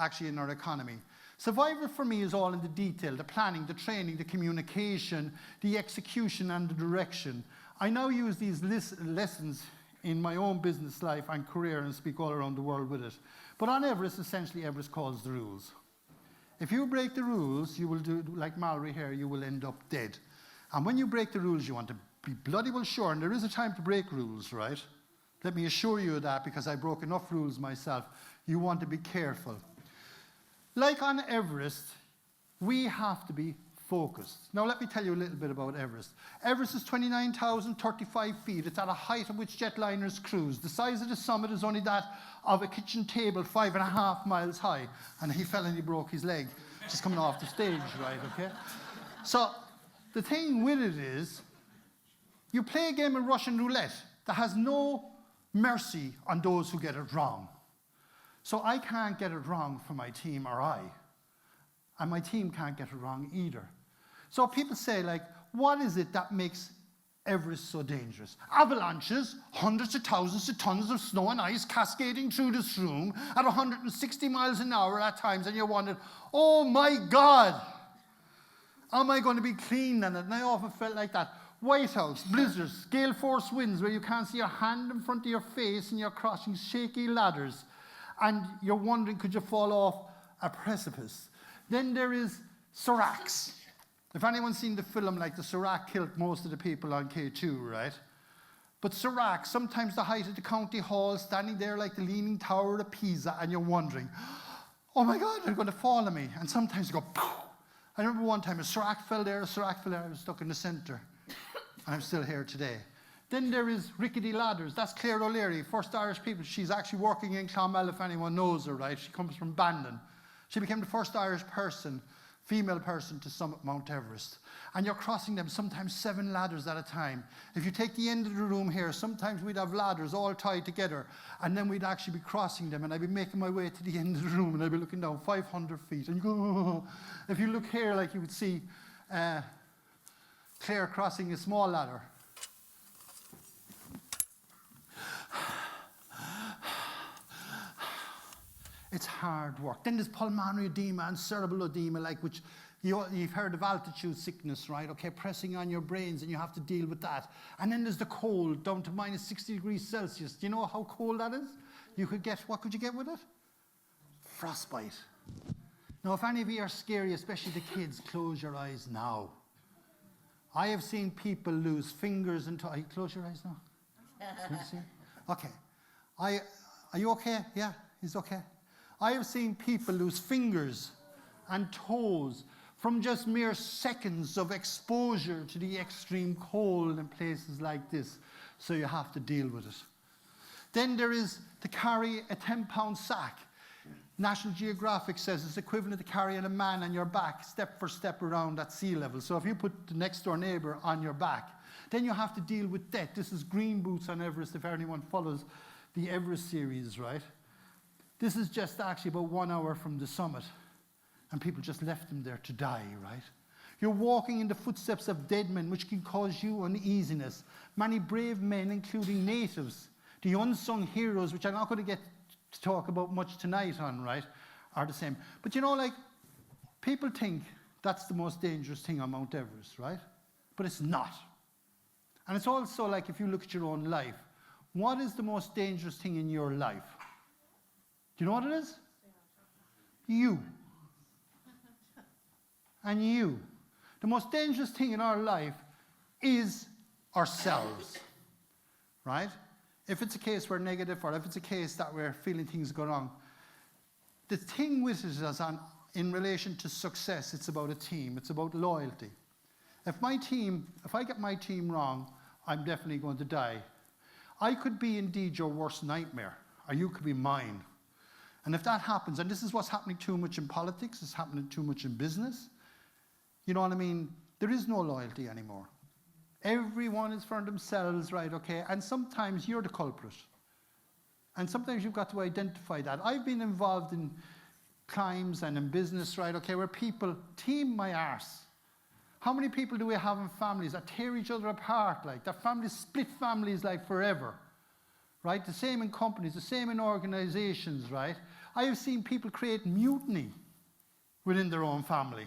actually in our economy. Survival for me is all in the detail, the planning, the training, the communication, the execution and the direction. I now use these lessons in my own business life and career and speak all around the world with it. But on Everest, essentially, Everest calls the rules. If you break the rules, you will do, like Mallory here, you will end up dead. And when you break the rules, you want to be bloody well sure, and there is a time to break rules, right? Let me assure you of that, because I broke enough rules myself. You want to be careful. Like on Everest, we have to be focused. Now let me tell you a little bit about Everest. Everest is 29,035 feet. It's at a height at which jetliners cruise. The size of the summit is only that of a kitchen table 5.5 miles high. And he fell and he broke his leg just coming off the stage, right, okay? So the thing with it is, you play a game of Russian roulette that has no mercy on those who get it wrong. So I can't get it wrong for my team, or I. And my team can't get it wrong either. So people say, like, what is it that makes Everest so dangerous? Avalanches, hundreds of thousands of tons of snow and ice cascading through this room at 160 miles an hour at times, and you're wondering, oh my God, am I going to be clean in it? And I often felt like that. Whiteouts, blizzards, gale force winds where you can't see your hand in front of your face and you're crossing shaky ladders, and you're wondering, could you fall off a precipice? Then there is seracs. If anyone's seen the film, like the serac killed most of the people on K2, right? But seracs, sometimes the height of the county hall, standing there like the Leaning Tower of Pisa, and you're wondering, oh my God, they're going to fall on me. And sometimes you go, poof. I remember one time a serac fell there, I was stuck in the centre. And I'm still here today. Then there is rickety ladders. That's Claire O'Leary, first Irish people. She's actually working in Clonmel, if anyone knows her, right? She comes from Bandon. She became the first Irish person, female person, to summit Mount Everest. And you're crossing them, sometimes 7 ladders at a time. If you take the end of the room here, sometimes we'd have ladders all tied together, and then we'd actually be crossing them, and I'd be making my way to the end of the room, and I'd be looking down 500 feet, and you go, oh. If you look here, like you would see Claire crossing a small ladder. It's hard work. Then there's pulmonary edema and cerebral edema, like which you've heard of altitude sickness, right? Okay, pressing on your brains, and you have to deal with that. And then there's the cold, down to minus 60 degrees Celsius. Do you know how cold that is? You could get, what could you get with it? Frostbite. Now, if any of you are scary, especially the kids, close your eyes now. I have seen people lose fingers and toes. Close your eyes now. Okay. Are you okay? Yeah, he's okay. I have seen people lose fingers and toes from just mere seconds of exposure to the extreme cold in places like this. So you have to deal with it. Then there is to carry a 10-pound sack. National Geographic says it's equivalent to carrying a man on your back step for step around at sea level. So if you put the next door neighbor on your back, then you have to deal with death. This is Green Boots on Everest, if anyone follows the Everest series, right? This is just actually about 1 hour from the summit, and people just left them there to die, right? You're walking in the footsteps of dead men, which can cause you uneasiness. Many brave men, including natives, the unsung heroes, which I'm not going to get to talk about much tonight on, right, are the same. But you know, like, people think that's the most dangerous thing on Mount Everest, right? But it's not. And it's also like, if you look at your own life, what is the most dangerous thing in your life? Do you know what it is? You. and you. The most dangerous thing in our life is ourselves, right? If it's a case we're negative, or if it's a case that we're feeling things go wrong, the thing with it is in relation to success, it's about a team, it's about loyalty. If I get my team wrong, I'm definitely going to die. I could be indeed your worst nightmare, or you could be mine. And if that happens, and this is what's happening too much in politics, it's happening too much in business, you know what I mean? There is no loyalty anymore. Everyone is for themselves, right, okay? And sometimes you're the culprit. And sometimes you've got to identify that. I've been involved in climbs and in business, right, okay, where people team my arse. How many people do we have in families that tear each other apart, like, their families split families, like, forever, right? The same in companies, the same in organizations, right? I have seen people create mutiny within their own family,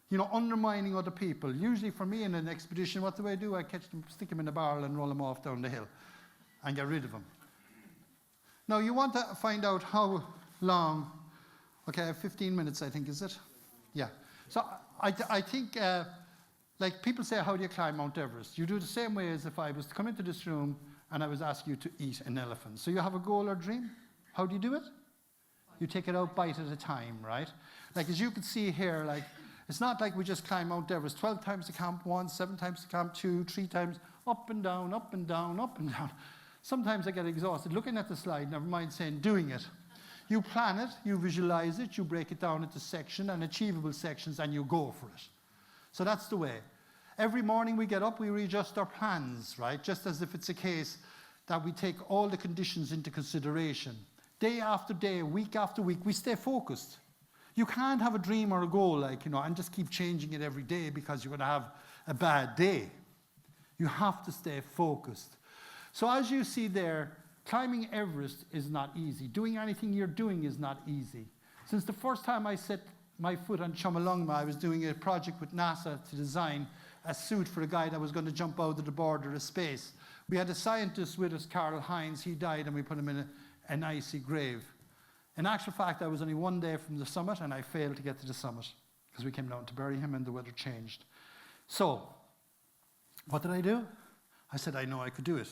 you know, undermining other people. Usually for me in an expedition, what do? I catch them, stick them in a barrel and roll them off down the hill and get rid of them. Now, you want to find out how long, okay, I have 15 minutes, I think, is it? Yeah. So I think, like, people say, how do you climb Mount Everest? You do the same way as if I was to come into this room and I was asking you to eat an elephant. So you have a goal or dream. How do you do it? You take it out bite at a time, right? Like, as you can see here, like, it's not like we just climb Mount Everest 12 times to camp 1, 7 times to camp 2, 3 times, up and down, up and down, up and down. Sometimes I get exhausted looking at the slide, never mind saying doing it. You plan it, you visualize it, you break it down into section and achievable sections, and you go for it. So that's the way. Every morning we get up, we readjust our plans, right? Just as if it's a case that we take all the conditions into consideration. Day after day, week after week, we stay focused. You can't have a dream or a goal, like, you know, and just keep changing it every day because you're going to have a bad day. You have to stay focused. So as you see there, climbing Everest is not easy. Doing anything you're doing is not easy. Since the first time I set my foot on Chomolungma, I was doing a project with NASA to design a suit for a guy that was going to jump out of the border of space. We had a scientist with us, Carl Heinz. He died, and we put him in an icy grave. In actual fact, I was only one day from the summit, and I failed to get to the summit because we came down to bury him, and the weather changed. So, what did I do? I said I know I could do it.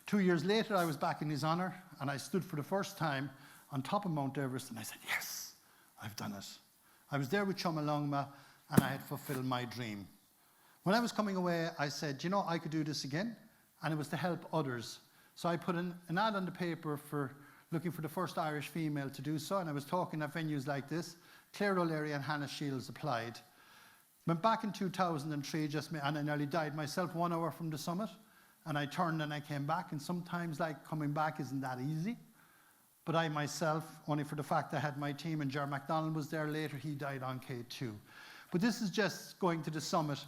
2 years later, I was back in his honor, and I stood for the first time on top of Mount Everest, and I said, yes, I've done it. I was there with Chomolungma, and I had fulfilled my dream. When I was coming away, I said, you know, I could do this again, and it was to help others. So I put an ad on the paper for looking for the first Irish female to do so, and I was talking at venues like this. Claire O'Leary and Hannah Shields applied. Went back in 2003, and I nearly died myself 1 hour from the summit. And I turned and I came back, and sometimes, like, coming back isn't that easy. But I myself, only for the fact I had my team, and Ger MacDonald was there later, he died on K2. But this is just going to the summit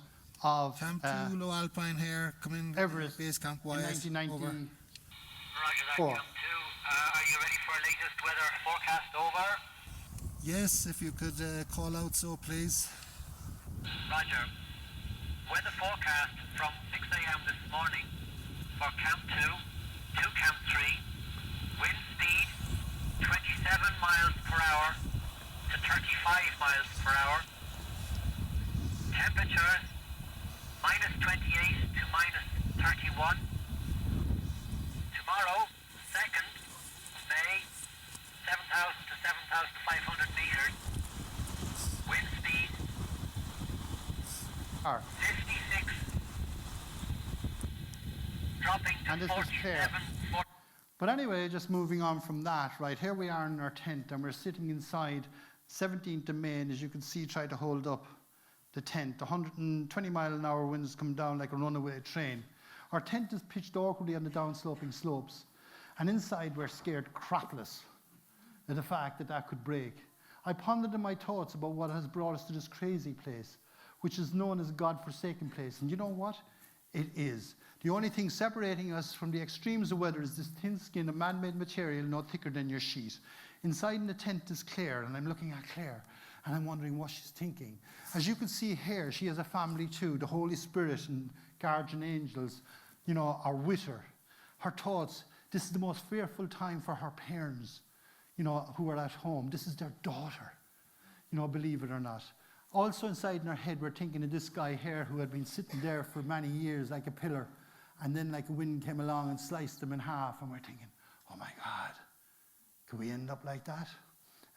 of Camp 2, Low Alpine here, coming Everest base camp in wise. 1994. Roger that, Camp 2. Are you ready for latest weather forecast over? Yes, if you could call out so, please. Roger. Weather forecast from 6 a.m. this morning for Camp 2 to Camp 3. Wind speed 27 miles per hour to 35 miles per hour. Temperatures minus 28 to minus 31. Tomorrow, 2nd May, 7,000 to 7,500 meters. Wind speed 56. Dropping to And this is Claire. 47. But anyway, just moving on from that, right, here we are in our tent, and we're sitting inside 17th of May, and as you can see, try to hold up the tent. 120-mile-an-hour winds come down like a runaway train. Our tent is pitched awkwardly on the downsloping slopes, and inside we're scared crapless at the fact that that could break. I pondered in my thoughts about what has brought us to this crazy place, which is known as a God-forsaken place. And you know what? It is. The only thing separating us from the extremes of weather is this thin skin of man-made material no thicker than your sheet. Inside in the tent is Claire, and I'm looking at Claire, and I'm wondering what she's thinking. As you can see here, she has a family too. The Holy Spirit and guardian angels, you know, are with her. Her thoughts, this is the most fearful time for her parents, you know, who are at home. This is their daughter, you know, believe it or not. Also inside in our head, we're thinking of this guy here who had been sitting there for many years like a pillar, and then like a wind came along and sliced him in half, and we're thinking, oh my God, could we end up like that?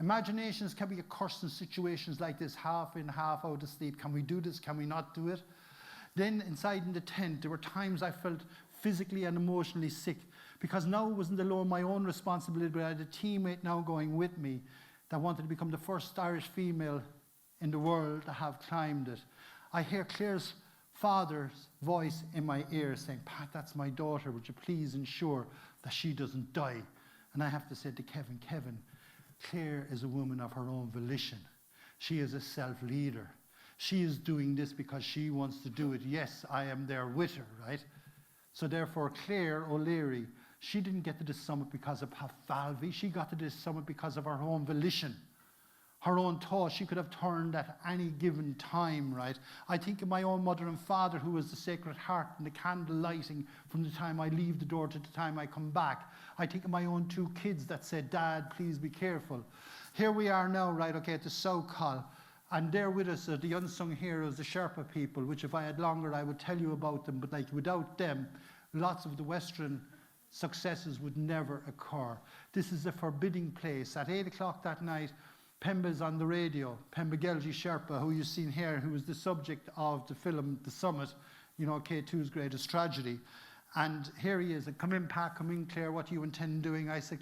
Imaginations can be a curse in situations like this, half in, half out of sleep. Can we do this? Can we not do it? Then inside in the tent, there were times I felt physically and emotionally sick, because now it wasn't alone my own responsibility, but I had a teammate now going with me that wanted to become the first Irish female in the world to have climbed it. I hear Claire's father's voice in my ear saying, Pat, that's my daughter, would you please ensure that she doesn't die? And I have to say to Kevin, Claire is a woman of her own volition. She is a self-leader. She is doing this because she wants to do it. Yes, I am there with her, right? So therefore, Claire O'Leary, she didn't get to this summit because of Falvey. She got to this summit because of her own volition, her own thought. She could have turned at any given time, right? I think of my own mother and father, who was the Sacred Heart and the candle lighting from the time I leave the door to the time I come back. I think of my own 2 kids that said, Dad, please be careful. Here we are now, right, okay, at the South Col. And there with us are the unsung heroes, the Sherpa people, which if I had longer, I would tell you about them. But like without them, lots of the Western successes would never occur. This is a forbidding place. At 8 o'clock that night, Pemba's on the radio. Pemba Gelji Sherpa, who you've seen here, who was the subject of the film The Summit, you know, K2's greatest tragedy. And here he is. Come in, Pat, come in, Claire, what do you intend doing? I said,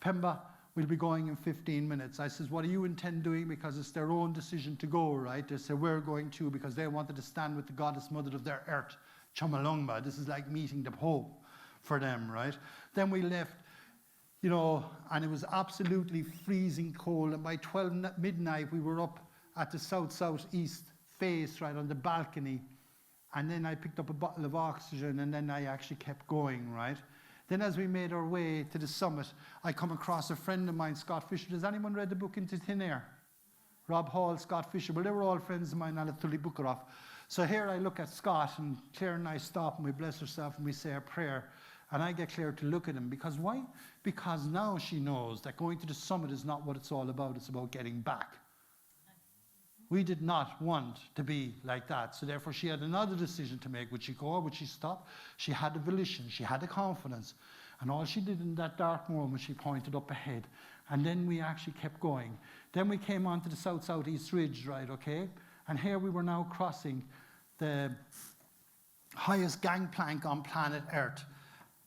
Pemba, we'll be going in 15 minutes. I says, what do you intend doing? Because it's their own decision to go, right? They said, we're going to, because they wanted to stand with the goddess mother of their earth, Chamalungma. This is like meeting the Pope for them, right? Then we left, you know, and it was absolutely freezing cold. And by 12 midnight, we were up at the south-southeast face, right, on the balcony. And then I picked up a bottle of oxygen, and then I actually kept going, right? Then as we made our way to the summit, I come across a friend of mine, Scott Fisher. Has anyone read the book Into Thin Air? Rob Hall, Scott Fisher. Well, they were all friends of mine, I'll Tully Bukaroff. So here I look at Scott, and Claire and I stop, and we bless ourselves, and we say a prayer. And I get Claire to look at him. Because why? Because now she knows that going to the summit is not what it's all about. It's about getting back. We did not want to be like that. So therefore, she had another decision to make. Would she go or would she stop? She had the volition. She had the confidence. And all she did in that dark moment, she pointed up ahead. And then we actually kept going. Then we came onto the south-southeast ridge, right, okay? And here we were now crossing the highest gangplank on planet Earth.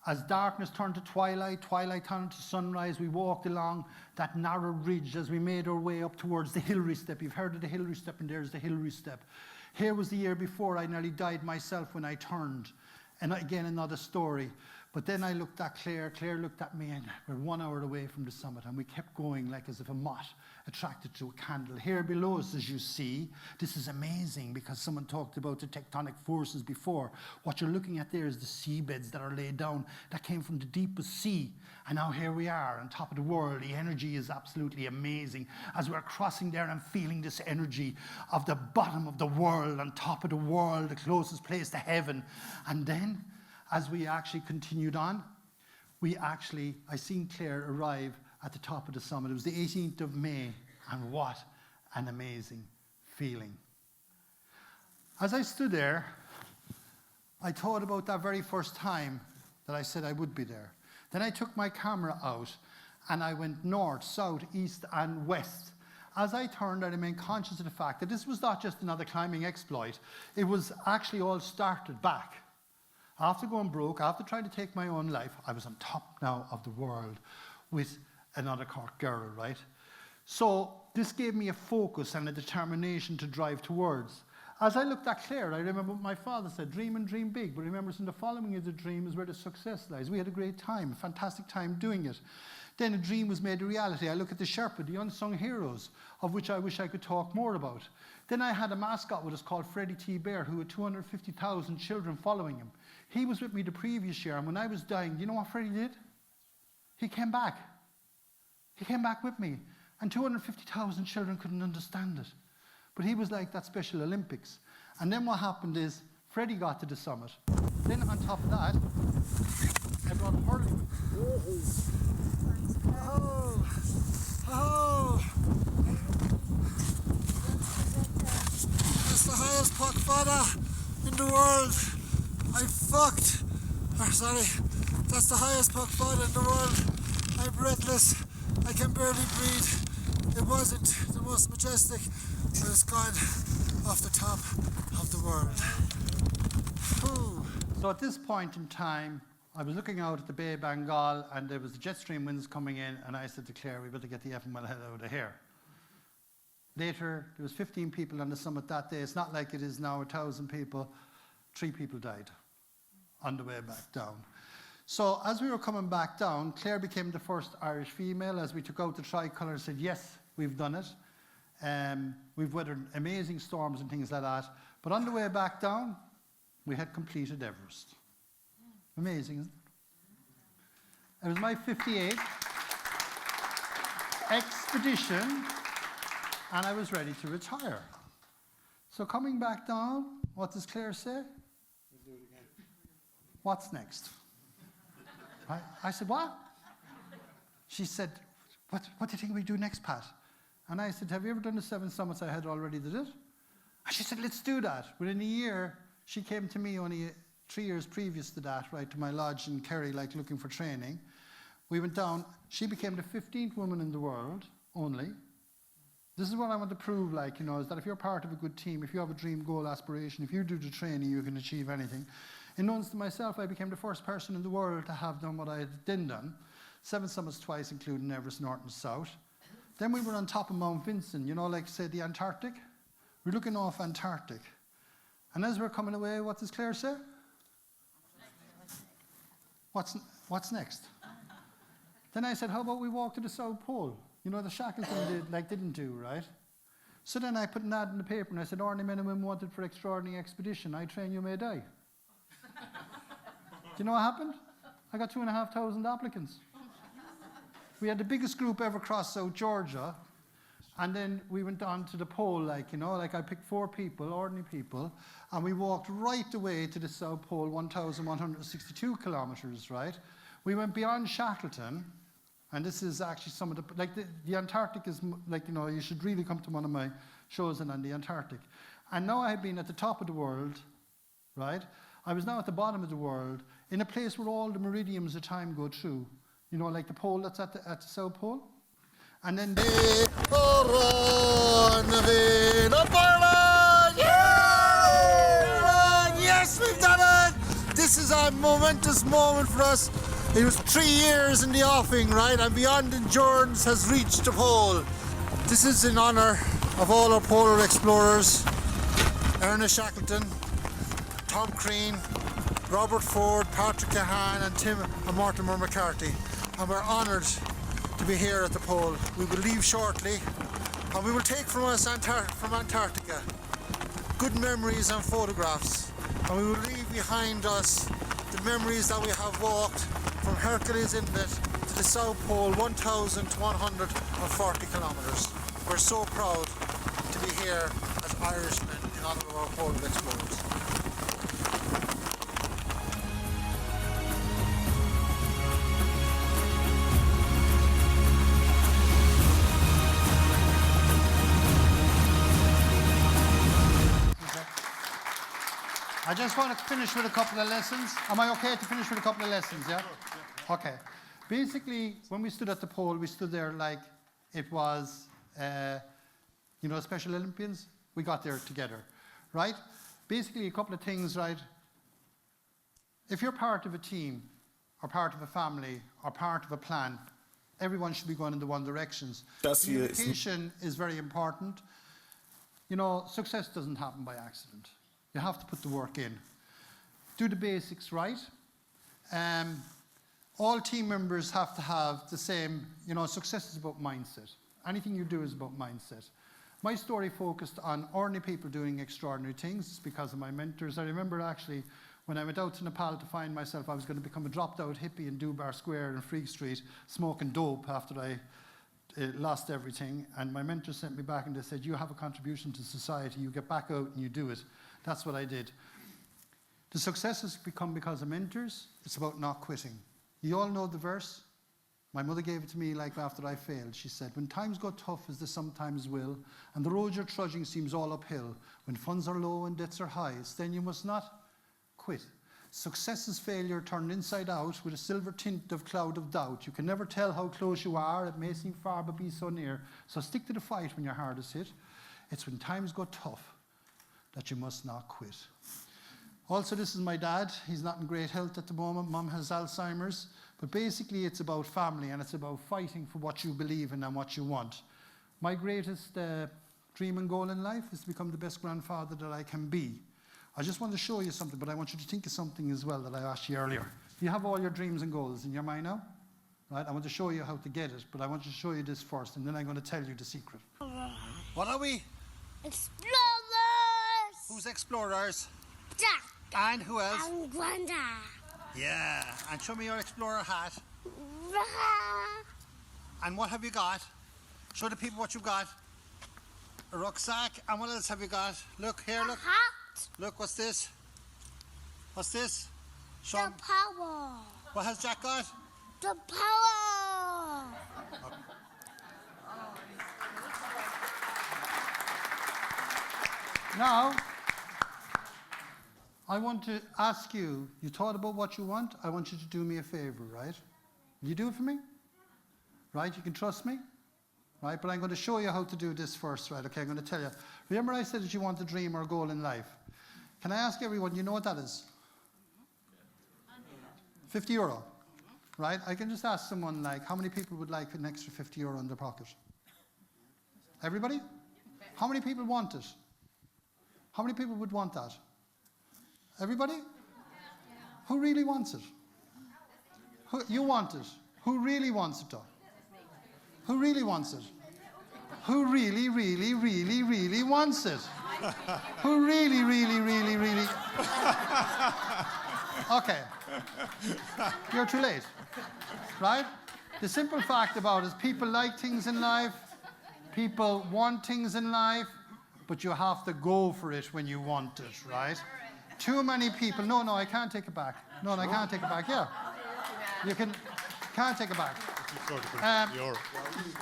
As darkness turned to twilight, twilight turned to sunrise, we walked along that narrow ridge as we made our way up towards the Hillary Step. You've heard of the Hillary Step, and there's the Hillary Step. Here was the year before I nearly died myself when I turned. And again, another story. But then I looked at Claire, Claire looked at me, and we're 1 hour away from the summit, and we kept going like as if a moth attracted to a candle. Here below us, as you see, this is amazing because someone talked about the tectonic forces before. What you're looking at there is the seabeds that are laid down that came from the deepest sea. And now here we are on top of the world. The energy is absolutely amazing as we're crossing there and feeling this energy of the bottom of the world, on top of the world, the closest place to heaven. And then, as we actually continued on, I seen Claire arrive at the top of the summit. It was the 18th of May, and what an amazing feeling. As I stood there, I thought about that very first time that I said I would be there. Then I took my camera out, and I went north, south, east, and west. As I turned, I remained conscious of the fact that this was not just another climbing exploit. It was actually all started back. After going broke, after trying to take my own life, I was on top now of the world with another Cork girl, right? So this gave me a focus and a determination to drive towards. As I looked at Claire, I remember what my father said, dream and dream big. But remember, in the following of the dream is where the success lies. We had a great time, a fantastic time doing it. Then a dream was made a reality. I look at the Sherpa, the unsung heroes, of which I wish I could talk more about. Then I had a mascot with us called Freddie T. Bear, who had 250,000 children following him. He was with me the previous year, and when I was dying, do you know what Freddie did? He came back. He came back with me, and 250,000 children couldn't understand it. But he was like that Special Olympics. And then what happened is, Freddie got to the summit. Then on top of that, I brought hurling. fada in the world. I fucked. That's the highest puck fada in the world. I'm breathless. I can barely breathe. It wasn't the most majestic, but it's gone off the top of the world. Whew. So at this point in time, I was looking out at the Bay of Bengal and there was the jet stream winds coming in, and I said to Claire, we better get the effing well hell out of here. Later, there was 15 people on the summit that day. It's not like it is now 1,000 people. 3 people died on the way back down. So as we were coming back down, Claire became the first Irish female. As we took out the tricolour and said, yes, we've done it. We've weathered amazing storms and things like that. But on the way back down, we had completed Everest. Amazing, isn't it? It was my 58th expedition, and I was ready to retire. So coming back down, what does Claire say? We'll do it again. What's next? I said, what? She said, what do you think we do next, Pat? And I said, have you ever done the 7 summits I had already did it? And she said, let's do that. Within a year, she came to me only 3 years previous to that, right, to my lodge in Kerry, like looking for training. We went down. She became the 15th woman in the world, only. This is what I want to prove, like, you know, is that if you're part of a good team, if you have a dream, goal, aspiration, if you do the training, you can achieve anything. Unknowns to myself, I became the first person in the world to have done what I had then done. 7 summits twice, including Everest, North and South. Then we were on top of Mount Vincent, you know, like, say, the Antarctic. We're looking off Antarctic. And as we're coming away, what does Claire say? What's next? Then I said, how about we walk to the South Pole? You know, the Shackleton didn't do, right? So then I put an ad in the paper and I said, ordinary men and women wanted for extraordinary expedition. I train, you may die. Do you know what happened? I got 2,500 applicants. We had the biggest group ever cross South Georgia. And then we went on to the pole, like, you know, like I picked 4 people, ordinary people, and we walked right away to the South Pole, 1,162 kilometers, right? We went beyond Shackleton, and this is actually some of the, like the Antarctic is, like, you know, you should really come to one of my shows on the Antarctic. And now I had been at the top of the world, right? I was now at the bottom of the world, in a place where all the meridians of time go through. You know, like the pole that's at the South Pole. And then yes, we've done it! This is a momentous moment for us. It was 3 years in the offing, right? And beyond endurance has reached the pole. This is in honour of all our polar explorers, Ernest Shackleton, Tom Crean, Robert Ford, Patrick Cahan and Tim and Mortimer McCarthy. And we're honoured to be here at the pole. We will leave shortly and we will take from us from Antarctica good memories and photographs, and we will leave behind us the memories that we have walked from Hercules Inlet to the South Pole, 1,140 kilometres. We're so proud to be here as Irishmen in honour of our polar explorers. I just want to finish with a couple of lessons. Am I okay to finish with a couple of lessons, yeah? Okay. Basically, when we stood at the pole, we stood there like it was, you know, Special Olympians. We got there together, right? Basically, a couple of things, right? If you're part of a team, or part of a family, or part of a plan, everyone should be going in the one directions. Communication is very important. You know, success doesn't happen by accident. You have to put the work in. Do the basics right. All team members have to have the same, you know, success is about mindset. Anything you do is about mindset. My story focused on ordinary people doing extraordinary things because of my mentors. I remember actually when I went out to Nepal to find myself, I was going to become a dropped-out hippie in Dubar Square in Freak Street, smoking dope after I lost everything. And my mentor sent me back and they said, you have a contribution to society. You get back out and you do it. That's what I did. The successes become because of mentors. It's about not quitting. You all know the verse. My mother gave it to me like after I failed. She said, when times go tough as they sometimes will, and the road you're trudging seems all uphill, when funds are low and debts are highest, then you must not quit. Success is failure turned inside out with a silver tint of cloud of doubt. You can never tell how close you are. It may seem far but be so near. So stick to the fight when your heart is hit. It's when times go tough that you must not quit. Also, this is my dad. He's not in great health at the moment. Mum has Alzheimer's. But basically, it's about family, and it's about fighting for what you believe in and what you want. My greatest dream and goal in life is to become the best grandfather that I can be. I just want to show you something, but I want you to think of something as well that I asked you earlier. You have all your dreams and goals in your mind now? Right? I want to show you how to get it, but I want to show you this first, and then I'm going to tell you the secret. What are we? Explorers! Who's explorers? Jack And who else? and Grandad. Yeah. And show me your explorer hat. Rah! And what have you got? Show the people what you've got. A rucksack. And what else have you got? Look here, look. Hat. Look, what's this? What's this? Show The 'em. power. What has Jack got? The power. Now, I want to ask you, you thought about what you want? I want you to do me a favor, right? Will you do it for me? Right? You can trust me? Right? But I'm going to show you how to do this first, right? Okay, I'm going to tell you. Remember I said that you want a dream or a goal in life? Can I ask everyone, you know what that is? 50 euro. Right? I can just ask someone like, how many people would like an extra 50 euro in their pocket? Everybody? How many people want it? How many people would want that? Everybody? Who really wants it? You want it. Who really wants it though? Who really wants it? Who really, really, really, really wants it? Who really, really, really, really... Okay. You're too late. Right? The simple fact about it is people like things in life, people want things in life, but you have to go for it when you want it, right? Too many people... No, I can't take it back. No, I can't take it back. Yeah. You can't take it back.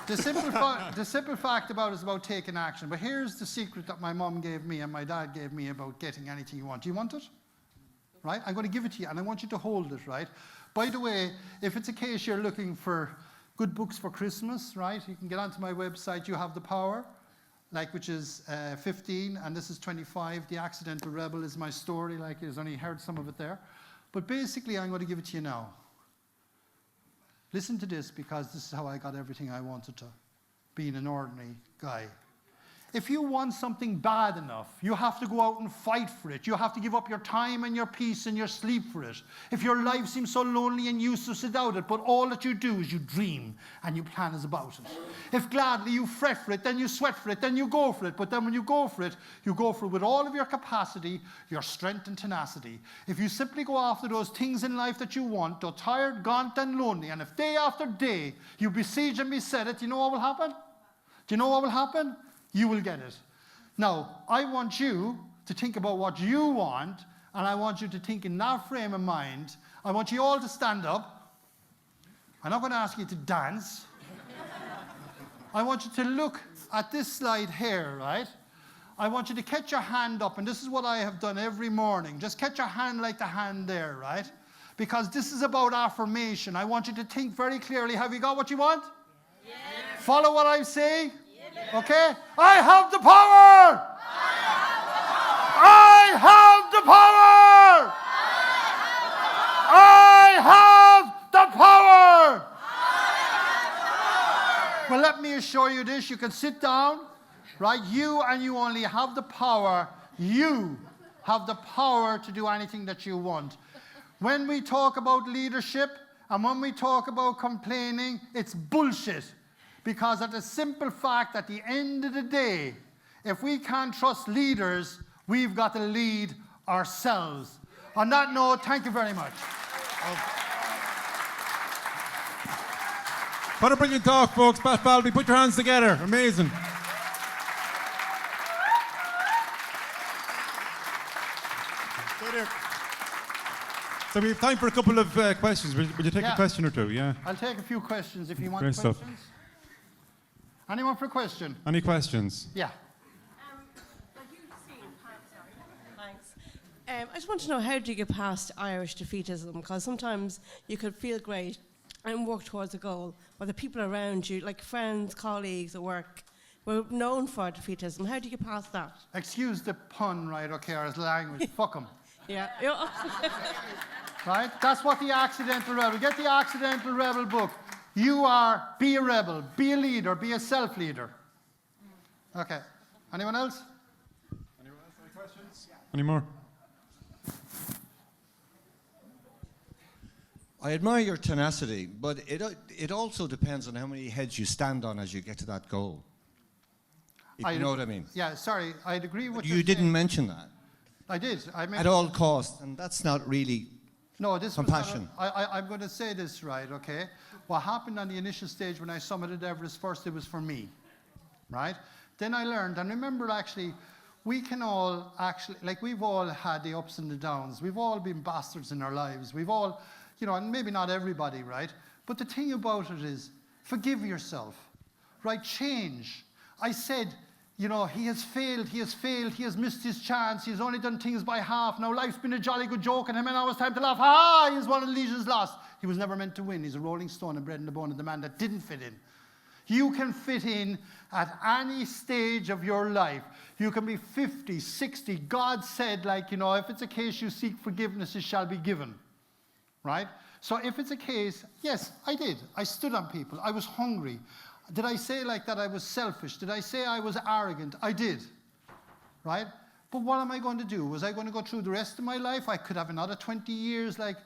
The simple fact about it is about taking action. But here's the secret that my mum gave me and my dad gave me about getting anything you want. Do you want it? Right? I'm going to give it to you, and I want you to hold it, right? By the way, if it's a case you're looking for good books for Christmas, right, you can get onto my website. You Have the Power, which is 15, and this is 25. The Accidental Rebel is my story, you've only heard some of it there. But basically, I'm going to give it to you now. Listen to this, because this is how I got everything I wanted to, being an ordinary guy. If you want something bad enough, you have to go out and fight for it. You have to give up your time and your peace and your sleep for it. If your life seems so lonely and useless without it, but all that you do is you dream and you plan is about it. If gladly you fret for it, then you sweat for it, then you go for it. But then when you go for it with all of your capacity, your strength and tenacity. If you simply go after those things in life that you want, though tired, gaunt and lonely, and if day after day you besiege and beset it, you know what will happen? Do you know what will happen? You will get it. Now, I want you to think about what you want, and I want you to think in that frame of mind. I want you all to stand up. I'm not going to ask you to dance. I want you to look at this slide here, right? I want you to catch your hand up, and this is what I have done every morning. Just catch your hand like the hand there, right? Because this is about affirmation. I want you to think very clearly. Have you got what you want? Yes. Follow what I say. Okay? I have the power! I have the power! I have the power! Well, let me assure you this. You can sit down, right? You and you only have the power. You have the power to do anything that you want. When we talk about leadership and when we talk about complaining, it's bullshit. Because of the simple fact, at the end of the day, if we can't trust leaders, we've got to lead ourselves. On that note, thank you very much. What a brilliant talk, folks. Pat Falvey, put your hands together. Amazing. So we have time for a couple of questions. Would you take Yeah. a question or two? Yeah. I'll take a few questions if you want Great questions. stuff. Anyone for a question? Any questions? Yeah. Thanks. I just want to know, how do you get past Irish defeatism? Because sometimes you could feel great and work towards a goal, but the people around you, like friends, colleagues at work, were known for defeatism. How do you get past that? Excuse the pun, right, okay, or his language. Fuck 'em. Yeah. Right? That's what the Accidental Rebel. Get the Accidental Rebel book. You are, be a rebel, be a leader, be a self-leader. Okay. Anyone else? Anyone else? Any questions? Any more? I admire your tenacity, but it also depends on how many heads you stand on as you get to that goal. If you know what I mean. Yeah, sorry, I'd agree with You didn't mention that. I did. I meant At all costs, and that's not really No, this compassion. I'm going to say this right, okay? What happened on the initial stage when I summited Everest first, it was for me, right? Then I learned, and remember actually, we can all actually, like we've all had the ups and the downs. We've all been bastards in our lives. We've all, you know, and maybe not everybody, right? But the thing about it is, forgive yourself, right? Change. I said, you know, he has failed, he has missed his chance, he has only done things by half. Now life's been a jolly good joke on him and now it's time to laugh. Ha! He's won and Legion's lost. He was never meant to win. He's a rolling stone and bred in the bone of the man that didn't fit in. You can fit in at any stage of your life. You can be 50, 60. God said, like, you know, if it's a case you seek forgiveness, it shall be given. Right? So if it's a case, yes, I did. I stood on people. I was hungry. Did I say like that I was selfish? Did I say I was arrogant? I did, right? But what am I going to do? Was I going to go through the rest of my life? I could have another 20 years. Like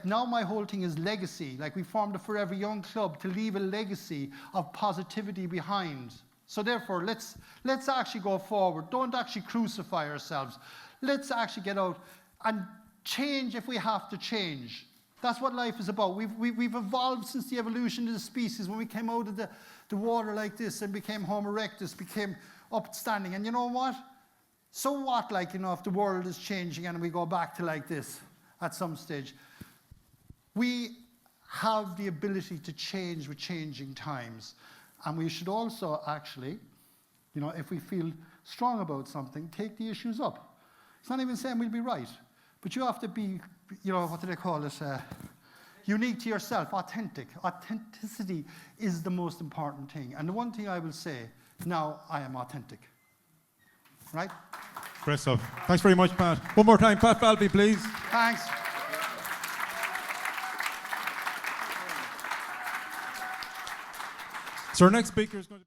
now my whole thing is legacy. Like we formed a Forever Young Club to leave a legacy of positivity behind. So therefore, let's actually go forward. Don't actually crucify ourselves. Let's actually get out and change if we have to change. That's what life is about. We've evolved since the evolution of the species when we came out of the water like this and became Homo erectus, became upstanding. And you know what? So what, like, you know, if the world is changing and we go back to like this at some stage? We have the ability to change with changing times. And we should also actually, you know, if we feel strong about something, take the issues up. It's not even saying we'll be right, but you have to be, you know, what do they call it? Unique to yourself, authentic. Authenticity is the most important thing. And the one thing I will say, now I am authentic. Right? Great stuff. Thanks very much, Pat. One more time, Pat Falvey, please. Thanks. So our next speaker is going to